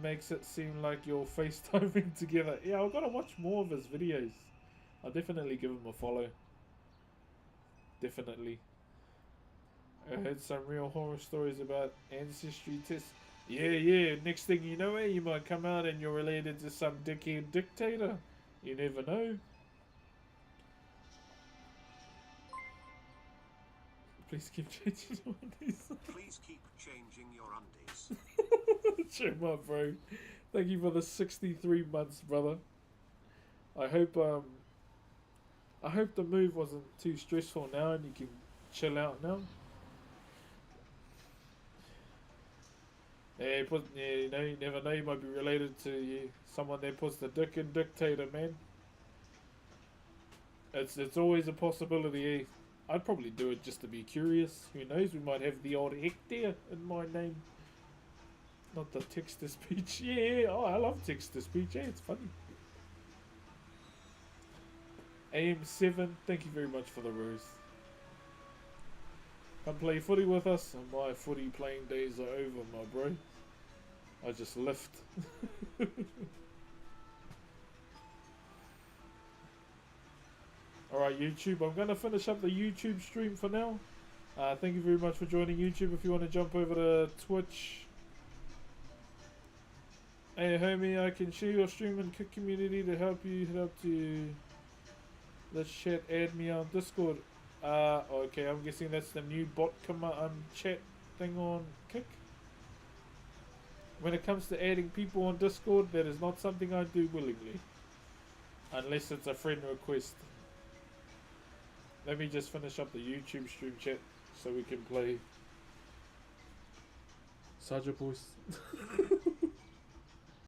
makes it seem like you're FaceTiming together. Yeah, I've got to watch more of his videos. I'll definitely give him a follow. Definitely. I heard some real horror stories about ancestry tests. Yeah. Next thing you know, you might come out and you're related to some dickhead dictator. You never know. Please keep changing your undies. Please keep changing your undies. Check my bro. Thank you for the 63 months, brother. I hope the move wasn't too stressful now and you can chill out now. Yeah, you know, you never know, you might be related to someone that puts the dick in dictator, man. It's always a possibility, eh? I'd probably do it just to be curious. Who knows, we might have the old Hector in my name. Not the text-to-speech. Yeah, oh, I love text-to-speech, eh? It's funny. AM7, thank you very much for the rose. Come play footy with us, and my footy playing days are over, my bro. I just lift. Alright, YouTube, I'm going to finish up the YouTube stream for now. Thank you very much for joining YouTube. If you want to jump over to Twitch. Hey homie, I can share your stream and Kick community to help you. Head up to the chat, add me on Discord. Okay, I'm guessing that's the new bot chat thing on Kick. When it comes to adding people on Discord, that is not something I do willingly. Unless it's a friend request. Let me just finish up the YouTube stream chat so we can play Saja Boys.